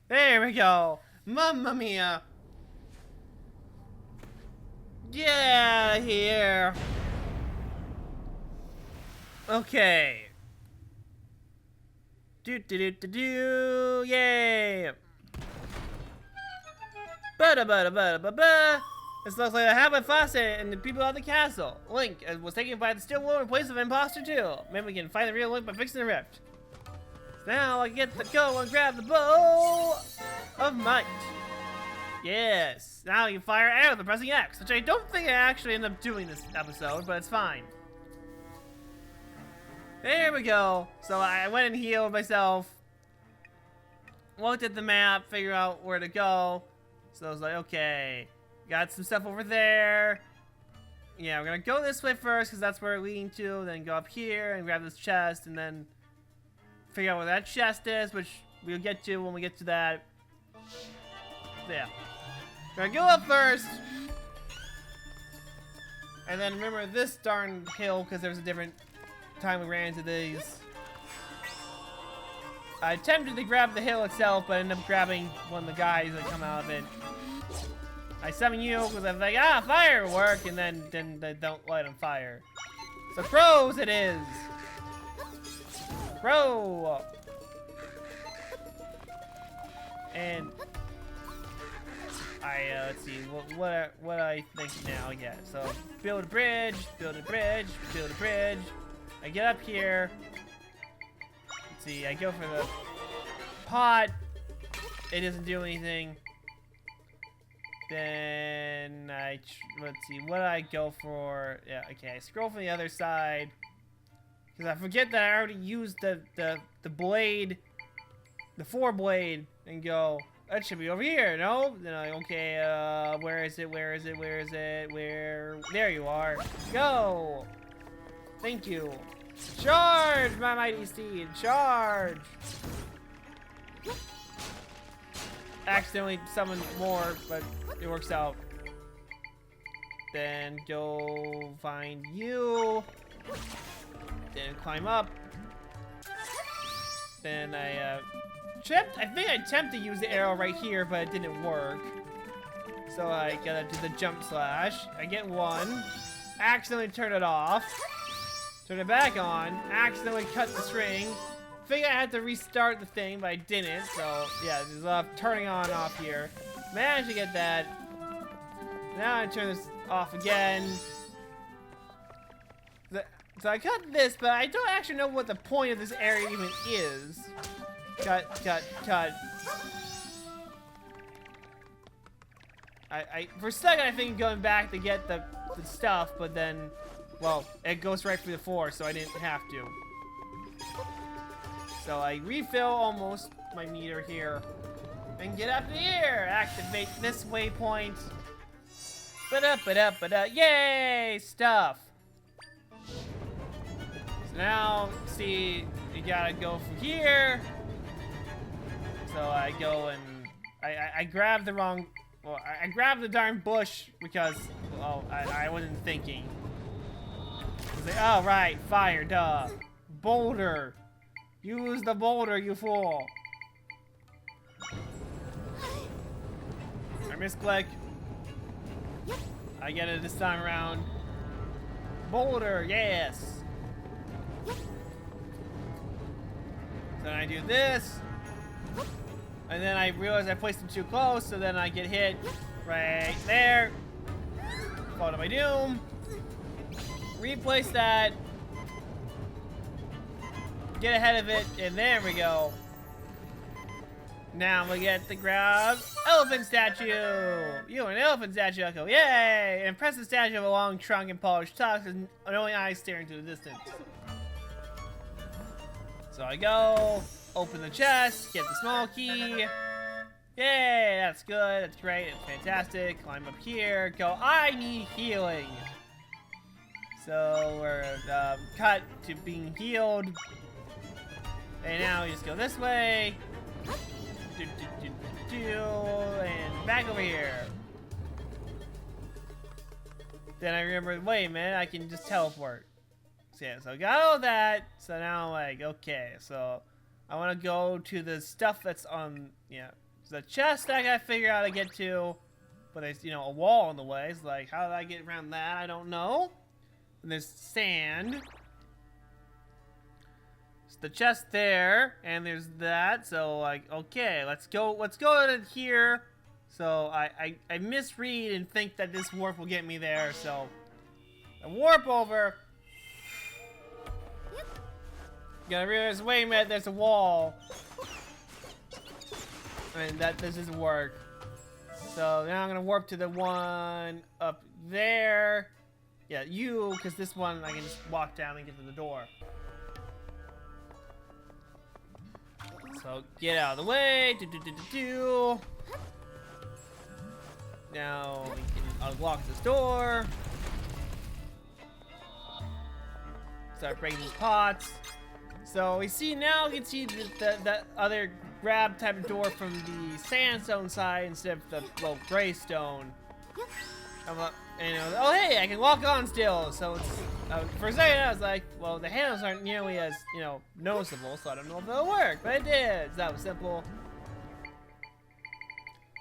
There we go. Mamma mia. Get out of here. Okay. Yay. Ba-da-ba-da-ba-da-ba-ba. This looks like a habit faucet and the people at the castle. Link was taken by the Steel Woman in place of Imposter 2. Maybe we can find the real Link by fixing the rift. So now I get to go and grab the bow of might. Yes. Now you fire arrow with pressing X, which I don't think I actually end up doing this episode, but it's fine. There we go. So I went and healed myself. Looked at the map, figured out where to go. So I was like, okay, got some stuff over there. Yeah, we're gonna go this way first because that's where we're leading to. Then go up here and grab this chest, and then figure out where that chest is, which we'll get to when we get to that. Yeah, we're gonna go up first, and then remember this darn hill because there's a different time we ran into these. I attempted to grab the hill itself, but ended up grabbing one of the guys that come out of it. I summon you because I'm like, ah, firework, and then they don't let him fire. So crows it is. Crow. And let's see, what I think now? Yeah, so build a bridge, build a bridge, build a bridge. I get up here. Let's see, I go for the pot. It doesn't do anything. Then let's see, what did I go for? Yeah, okay, scroll from the other side. Because I forget that I already used the blade, the 4-blade, and go, that should be over here, no? Then I, okay, where is it, where is it, where is it, where, there you are. Go! Thank you. Charge, my mighty steed, charge! Accidentally summoned more, but it works out. Then go find you. Then climb up. Then I think I attempted to use the arrow right here, but it didn't work. So I gotta do the jump slash. I get one. Accidentally turn it off. Turn it back on. Accidentally cut the string. Think I had to restart the thing, but I didn't. So yeah, there's a lot of turning on and off here. Managed to get that. Now I turn this off again. So I cut this, but I don't actually know what the point of this area even is. Cut, cut, cut. For a second I think going back to get the stuff, but then, well, it goes right through the floor, so I didn't have to. So I refill almost my meter here. And get up here! Activate this waypoint. Ba-da-ba-da-ba-da. Yay! Stuff! So now, see, you gotta go from here. So I go and I grab the wrong, well, I grabbed the darn bush because, well, I wasn't thinking. I was like, oh, right, fire, duh. Boulder. Use the boulder, you fool. I misclick. I get it this time around. Boulder, yes. Then I do this. And then I realize I placed them too close, so then I get hit right there. Fall to my doom. Replace that. Get ahead of it, and there we go. Now we get to grab elephant statue. You an elephant statue, Echo. Yay! And press the statue of a long trunk and polished tusk with annoying eyes staring to the distance. So I go, open the chest, get the small key. Yay, that's good, that's great, it's fantastic. Climb up here, go, I need healing. So we're cut to being healed. And now we just go this way. And back over here. Then I remember, wait a minute, I can just teleport. So yeah, so I got all that. So now I'm like, okay, so I want to go to the stuff that's on, yeah, the chest I gotta figure out how to get to. But there's, you know, a wall in the way. It's like, how do I get around that? I don't know. And there's sand. It's the chest there, and there's that. So like, okay, let's go to here. So I misread and think that this warp will get me there. So I warp over. Gotta realize, wait a minute, there's a wall. And that this doesn't work. So now I'm gonna warp to the one up there. Yeah, you, because this one I can just walk down and get to the door. So get out of the way. Now we can unlock this door. Start breaking these pots. So we see now, we can see that other grab type of door from the sandstone side instead of the little gray stone. And oh hey, I can walk on still. So it's for a second I was like, well, the handles aren't nearly as noticeable, so I don't know if it'll work, but it did. So that was simple.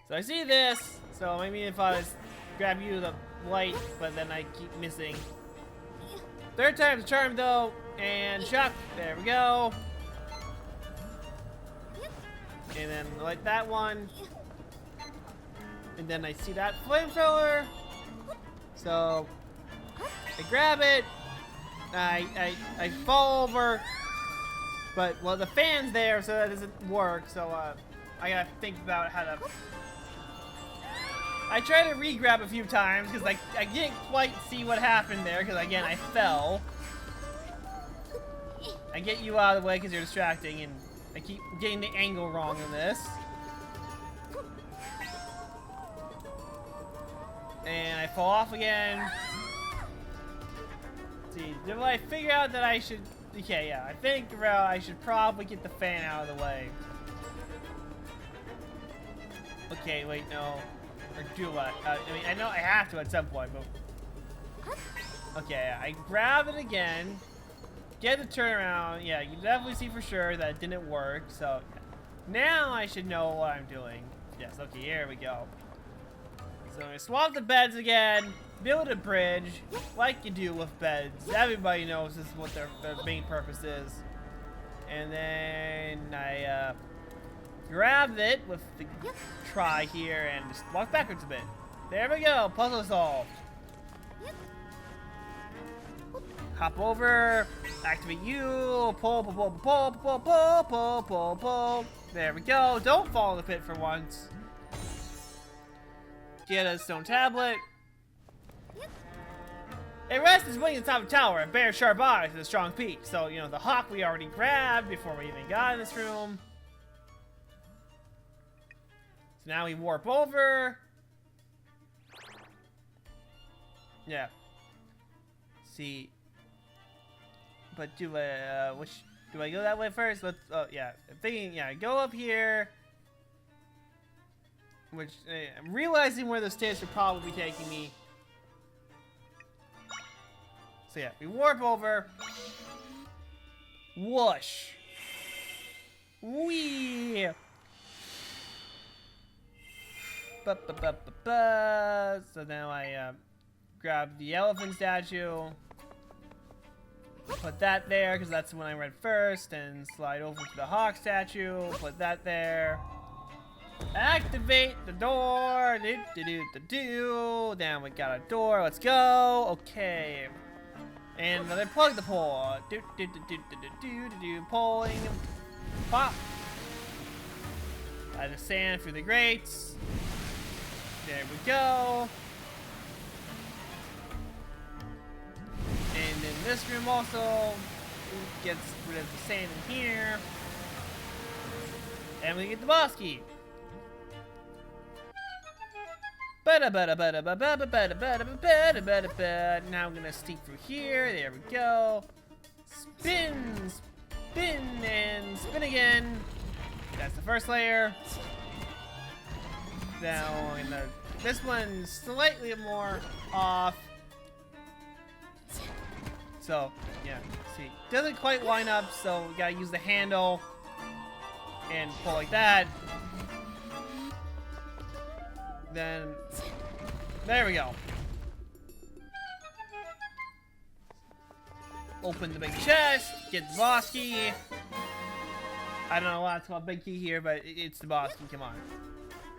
So I see this. So maybe if I just grab you the light, but then I keep missing. Third time's a charm though, and chuck. There we go. And then light that one. And then I see that flamethrower. So I grab it. I fall over. But well, the fan's there, so that doesn't work. So I gotta think about how to. I tried to re-grab a few times because I didn't quite see what happened there because again I fell. I get you out of the way because you're distracting, and I keep getting the angle wrong in this. And I fall off again. Let's see, did I figure out that I should? Okay, yeah, I think I should probably get the fan out of the way. Okay, wait, no. Or do what? I mean, I know I have to at some point, but... Okay, I grab it again. Get the turnaround. Yeah, you can definitely see for sure that it didn't work, so... Now I should know what I'm doing. Yes, okay, here we go. So I'm gonna swap the beds again. Build a bridge, like you do with beds. Everybody knows this is what their main purpose is. And then I, grab it with the try here and just walk backwards a bit. There we go, puzzle solved. Hop over, activate you, pull. There we go, don't fall in the pit for once. Get a stone tablet. It rests its wing at the top of the tower and bears sharp eyes with a strong peak. So, the hawk we already grabbed before we even got in this room. So now we warp over. Yeah. See. But do I go that way first? Let's, yeah. I'm thinking, yeah, go up here. Which, I'm realizing where the stairs should probably be taking me. So yeah, we warp over. Whoosh. Wee. So now I grab the elephant statue. Put that there, because that's the one I read first. And slide over to the hawk statue. Put that there. Activate the door. Now we got a door. Let's go. Okay. And then plug the pole. Pulling. Pop. Add the sand through the grates. There we go. And then this room also gets rid of the sand in here. And we get the boss key. Now I'm gonna sneak through here. There we go. Spin, spin, and spin again. That's the first layer. Now, this one's slightly more off. So, yeah, see, doesn't quite line up, so we gotta use the handle and pull like that. Then, there we go. Open the big chest, get the boss key. I don't know why it's called big key here, but it's the boss key, come on.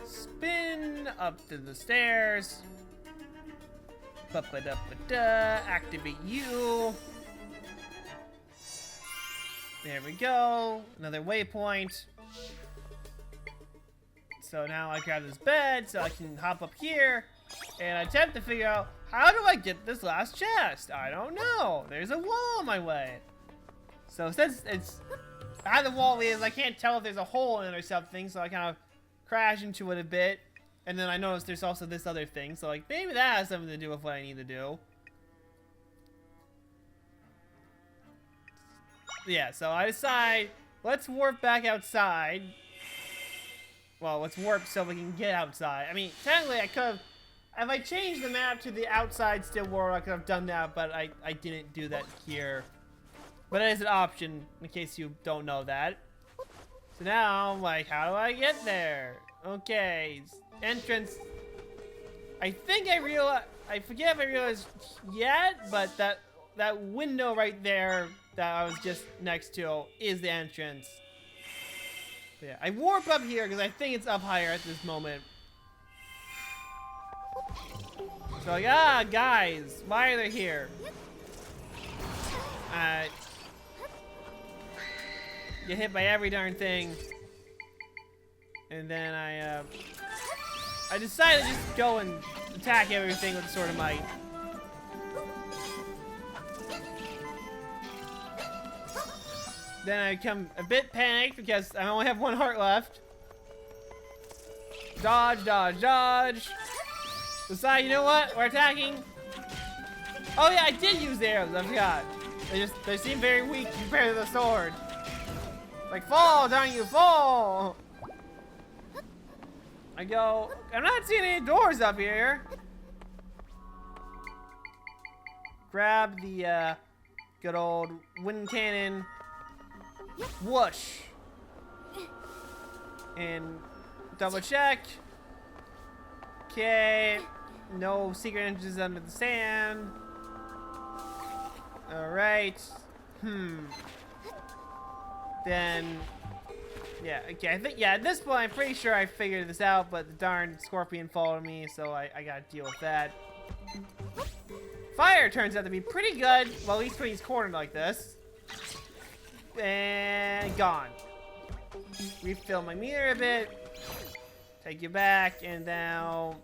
Spin up to the stairs. Activate you. There we go. Another waypoint. So now I grab this bed so I can hop up here and attempt to figure out how do I get this last chest? I don't know. There's a wall in my way. So since it's how the wall is, I can't tell if there's a hole in it or something, so I kind of crash into it a bit. And then I noticed there's also this other thing, so like maybe that has something to do with what I need to do. Yeah, so I decide, let's warp back outside. Well, let's warp so we can get outside. I mean, technically I could've, if I changed the map to the outside still world, I could have done that, but I didn't do that here. But it is an option, in case you don't know that. So now, I'm like, how do I get there? Okay, entrance. I think I realized, I forget if I realized yet, but that window right there that I was just next to is the entrance. So yeah, I warp up here because I think it's up higher at this moment. So like, guys, why are they here? Get hit by every darn thing. And then I decided to just go and attack everything with Sword of Might. Then I become a bit panicked because I only have 1 heart left. Dodge, dodge, dodge. Decide, you know what? We're attacking. Oh yeah, I did use the arrows, I forgot. They seem very weak compared to the sword. Like, fall, darn you, fall! I go, I'm not seeing any doors up here. Grab the good old wind cannon. Whoosh! And double check. Okay, no secret entrances under the sand. Alright. Then, yeah, okay, I think, yeah, at this point, I'm pretty sure I figured this out, but the darn scorpion followed me, so I gotta deal with that. Fire turns out to be pretty good, well, at least when he's cornered like this. And gone. Refill my meter a bit. Take you back, and now...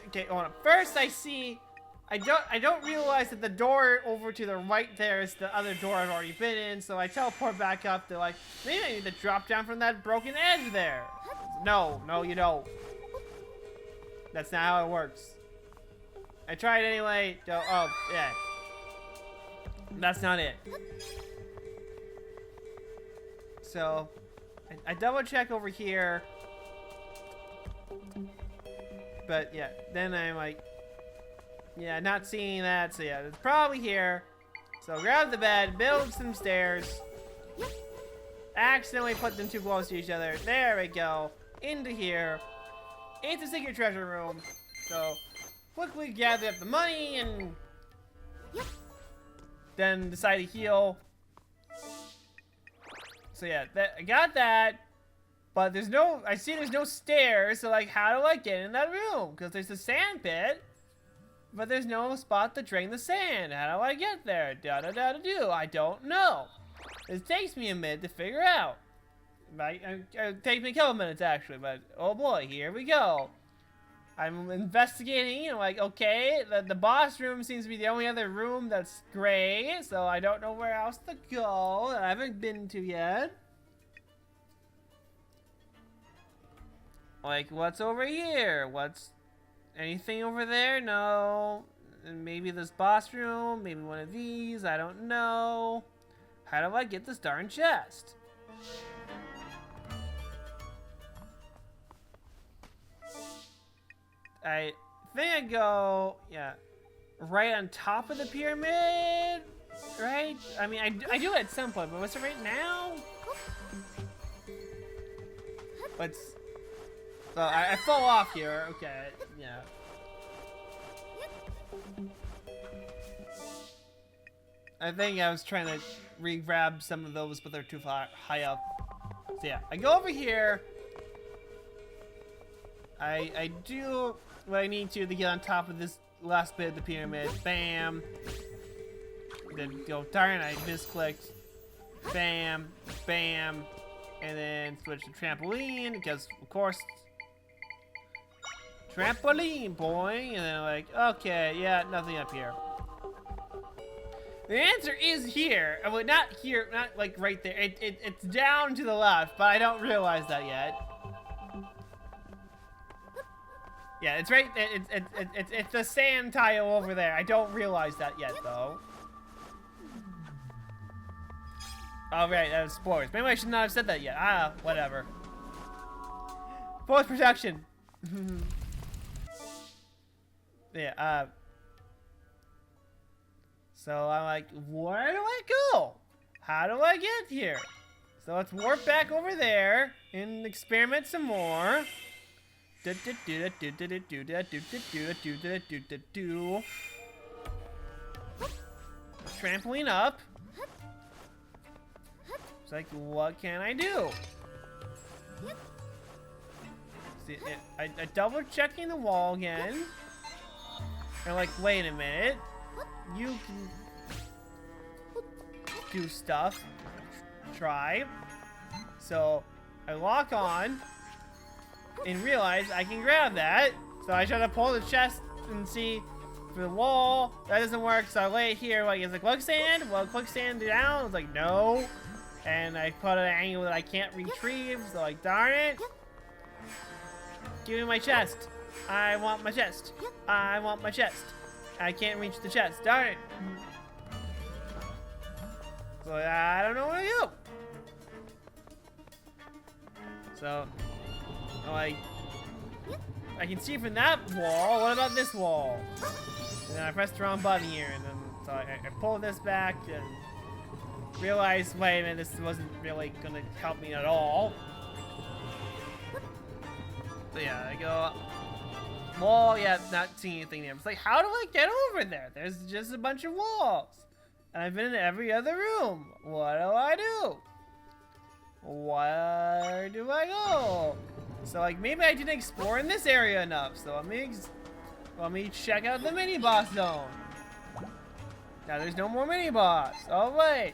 okay, hold on. First, I see... I don't realize that the door over to the right there is the other door I've already been in, so I teleport back up to like, maybe I need to drop down from that broken edge there. No, you don't. That's not how it works. I tried anyway. Oh, yeah. That's not it. So, I double check over here. But yeah, then I'm like, yeah, not seeing that, so yeah, it's probably here. So grab the bed, build some stairs. Accidentally put them too close to each other. There we go. Into here. It's a secret treasure room. So quickly gather up the money and then decide to heal. So yeah, I got that. But I see there's no stairs, so like, how do I get in that room? Because there's a sand pit. But there's no spot to drain the sand. How do I get there? Da-da-da-da-do. I don't know. It takes me a minute to figure out. It takes me a couple minutes, actually. But, oh boy, here we go. I'm investigating, and like, okay, the boss room seems to be the only other room that's gray. So I don't know where else to go that I haven't been to yet. Like, what's over here? What's... anything over there? No. And maybe this boss room, maybe one of these, I don't know. How do I get this darn chest? I think I go, yeah, right on top of the pyramid, right? I mean, I do it at some point, but what's it right now? Let's... so I fall off here. Okay, yeah. I think I was trying to re-grab some of those, but they're too far high up. So yeah, I go over here. I do what I need to get on top of this last bit of the pyramid. Bam. Then go, darn, I misclicked. Bam, bam. And then switch to trampoline, because of course, trampoline, boy. And then like, okay, yeah, nothing up here. The answer is here. Well, not here, not like right there. It's down to the left, but I don't realize that yet. Yeah, it's right. It's the sand tile over there. I don't realize that yet, though. Oh, right, that was spoilers. Maybe I should not have said that yet. Ah, whatever. Force protection. Yeah, so I'm like, where do I go? How do I get here? So let's warp back over there and experiment some more. Trampoline up. It's like, what can I do? See, I double checking the wall again. And like, wait a minute. You can do stuff. Try. So I lock on and realize I can grab that. So I try to pull the chest and see for the wall. That doesn't work. So I lay it here. Like, is it quicksand? Well, quicksand down. I was like, no. And I put an angle that I can't retrieve. So like, darn it. Give me my chest. I want my chest. I want my chest. I can't reach the chest. Darn it. So I don't know what to do. So, like, I can see from that wall. What about this wall? And then I pressed the wrong button here, and then so I pulled this back and realized, wait a minute, this wasn't really gonna help me at all. So yeah, I go wall. Yeah, not seeing anything there. It's like, how do I get over there? There's just a bunch of walls, and I've been in every other room. What do I do? Where do I go? So like, maybe I didn't explore in this area enough. So let me check out the mini boss zone. Now there's no more mini boss. Oh wait,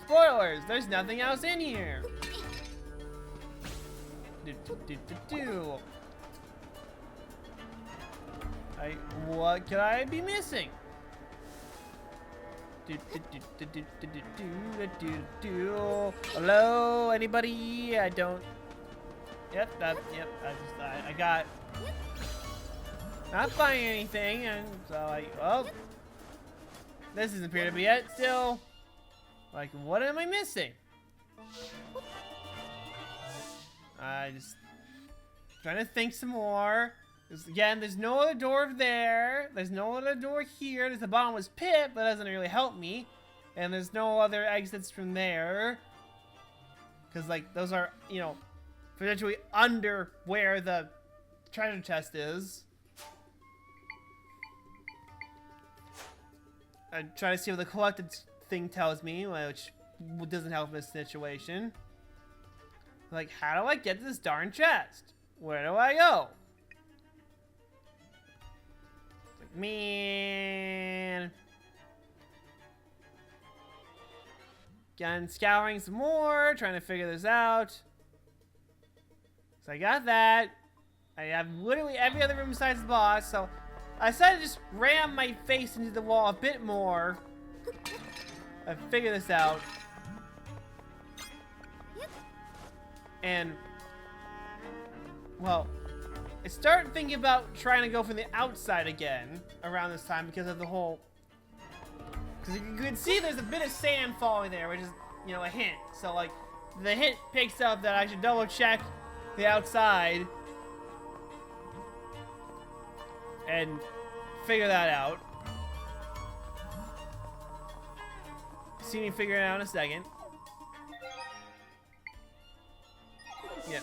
spoilers. There's nothing else in here. What could I be missing? Hello, anybody? I don't. Yep, yep. I got. Not finding anything, and so like, well, this doesn't appear to be it. Still, like, what am I missing? I just trying to think some more. Again, there's no other door there. There's no other door here. There's a bottomless pit, but that doesn't really help me. And there's no other exits from there. Because, like, those are, you know, potentially under where the treasure chest is. I try to see what the collected thing tells me, which doesn't help in this situation. Like, how do I get to this darn chest? Where do I go? Like, man. Again, scouring some more, trying to figure this out. So I got that. I have literally every other room besides the boss, so I decided to just ram my face into the wall a bit more. I figured this out. And, well, I started thinking about trying to go from the outside again around this time because of the whole... Because you can see there's a bit of sand falling there, which is, you know, a hint. So, like, the hint picks up that I should double check the outside and figure that out. See me figure it out in a second. Yeah.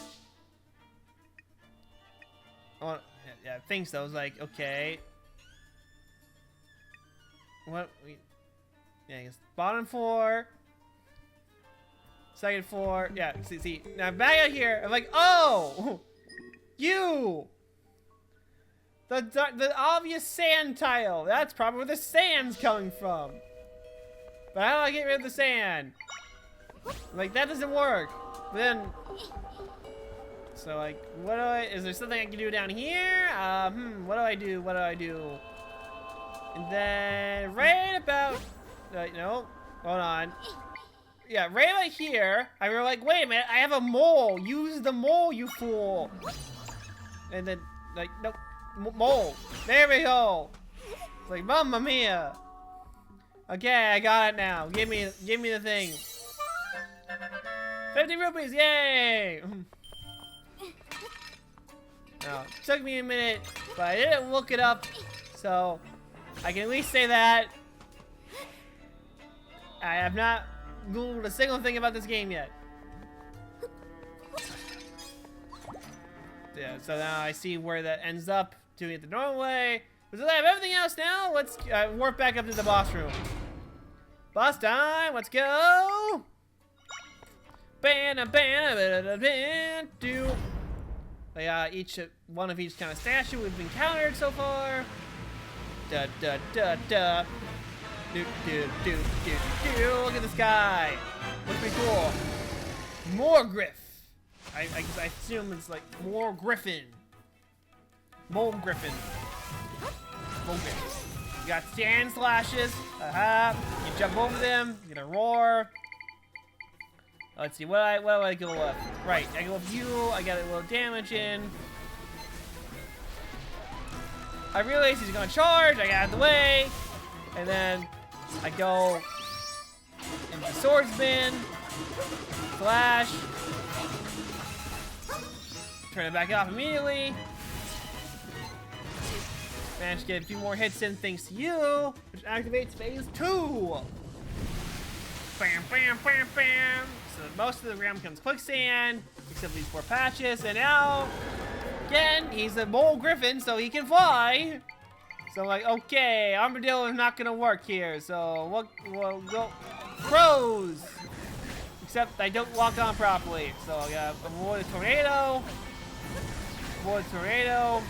Oh, yeah, I think so. I was like, okay. What? Yeah, I guess bottom floor. Second floor. Yeah, see. Now back out here. I'm like, oh! You! The obvious sand tile. That's probably where the sand's coming from. But how do I get rid of the sand? Like, that doesn't work. But then... So, like, what do I... Is there something I can do down here? What do I do? What do I do? And then, right about... no. Hold on. Yeah, right about here, I were like, wait a minute, I have a mole. Use the mole, you fool. And then, like, nope. mole. There we go. It's like, Mamma Mia. Okay, I got it now. Give me the thing. 50 rupees, yay! Now, it took me a minute, but I didn't look it up, so I can at least say that I have not Googled a single thing about this game yet. Yeah, so now I see where that ends up, doing it the normal way. So I have everything else now. Let's warp back up to the boss room. Boss time, let's go! Do. Each one of each kind of statue we've encountered so far. Da da da da. Do do do do do. Look at this guy. Looks pretty cool. Mogryph. I assume it's like more Griffin. Mogryph. You got stand slashes. You jump over them. You get a roar. Let's see, what do I go with? Right, I go with you, I got a little damage in. I realize he's gonna charge, I got out of the way. And then I go into swordsman, flash, turn it back off immediately. Managed to get a few more hits in thanks to you, which activates phase 2. Bam, bam, bam, bam. So most of the realm becomes quicksand, except these 4 patches, and now, again, he's a mole griffin, so he can fly. So I'm like, okay, armadillo is not gonna work here, so we'll go crows. Except I don't lock on properly, so I gotta avoid a tornado. Avoid a tornado.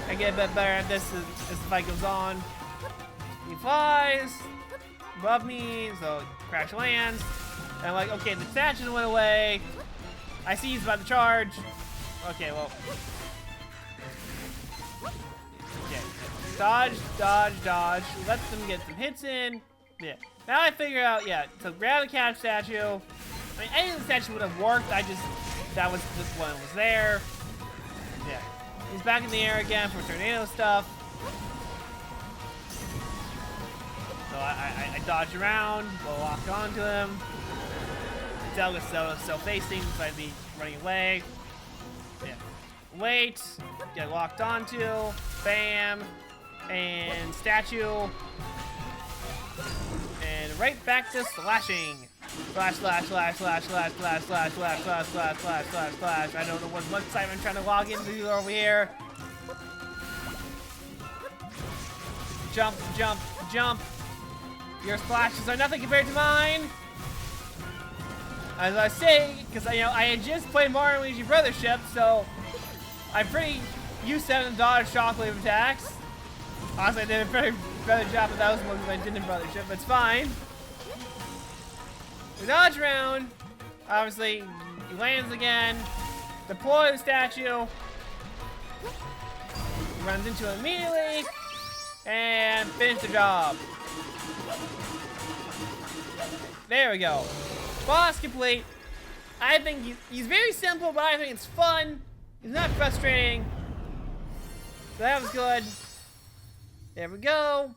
I get a bit better at this as the fight goes on. He flies above me, so crash lands. And I'm like, okay, the statue went away. I see he's about to charge. Okay, well. Okay. Dodge, dodge, dodge. Let them get some hits in. Yeah. Now I figure out, yeah, so grab the cat statue. I mean, any of the statue would have worked. That was just one was there. Yeah. He's back in the air again for tornado stuff. So I dodge around, we'll lock onto him. Zelda's still facing, so I'd be running away. Yeah. Wait, get locked onto, bam, and statue. And right back to slashing. Slash, slash, slash, slash, slash, slash, slash, slash, slash, slash, slash, slash, slash. I don't know what website I'm trying to log into over here. Jump, jump, jump. Your splashes are nothing compared to mine. As I say, because I had just played Mario and Luigi Brothership, so I'm pretty used to having dodge shockwave attacks. Honestly, I did a pretty better job of those ones than I did in Brothership, but it's fine. We dodge around. Obviously, he lands again. Deploy the statue. He runs into it immediately. And finish the job. There we go. Boss complete. I think he's very simple, but I think it's fun. He's not frustrating. So that was good. There we go.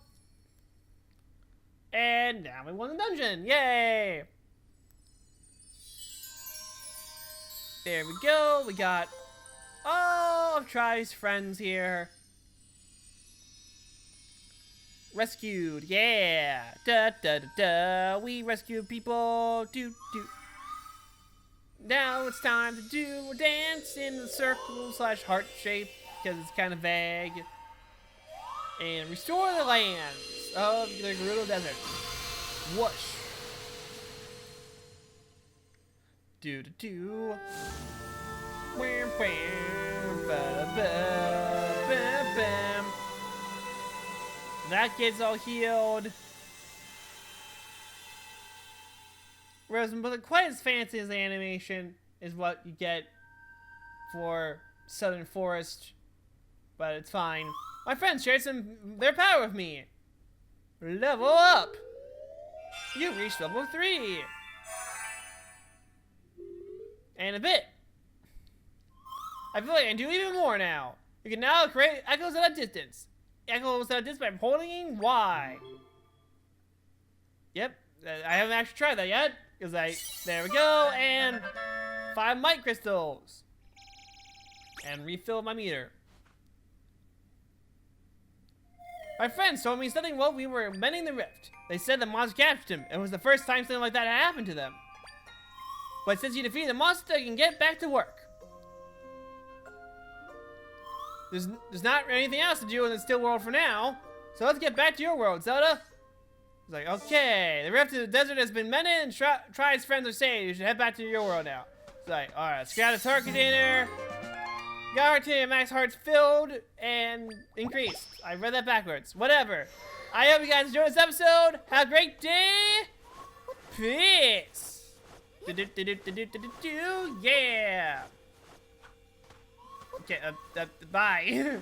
And now we won the dungeon. Yay! There we go. We got all of Tri's friends here. Rescued, yeah. Da da da da. We rescued people. Do do. Now it's time to do a dance in the circle / heart shape because it's kind of vague. And restore the lands of the Gerudo Desert. Whoosh. Do do do. Bam bam ba ba bam bam. That kid's all healed. Whereas wasn't quite as fancy as the animation is what you get for Southern Forest, but it's fine. My friends shared their power with me. Level up. You reached level 3. And a bit. I feel like I can do even more now. You can now create echoes at a distance. Echoes at a distance by holding Y. Yep, I haven't actually tried that yet. There we go, and 5 might crystals. And refill my meter. My friends told me something while we were mending the rift. They said the monster captured him. It was the first time something like that had happened to them. But since you defeated the monster, you can get back to work. There's not anything else to do in the still world for now. So let's get back to your world, Zelda. It's like, okay, the rift in the desert has been mended and Tri's friends are saved. You should head back to your world now. It's like, alright, let's grab the turret container. Guarantee max hearts filled and increased. I read that backwards. Whatever. I hope you guys enjoyed this episode. Have a great day. Peace. Yeah. Okay, bye.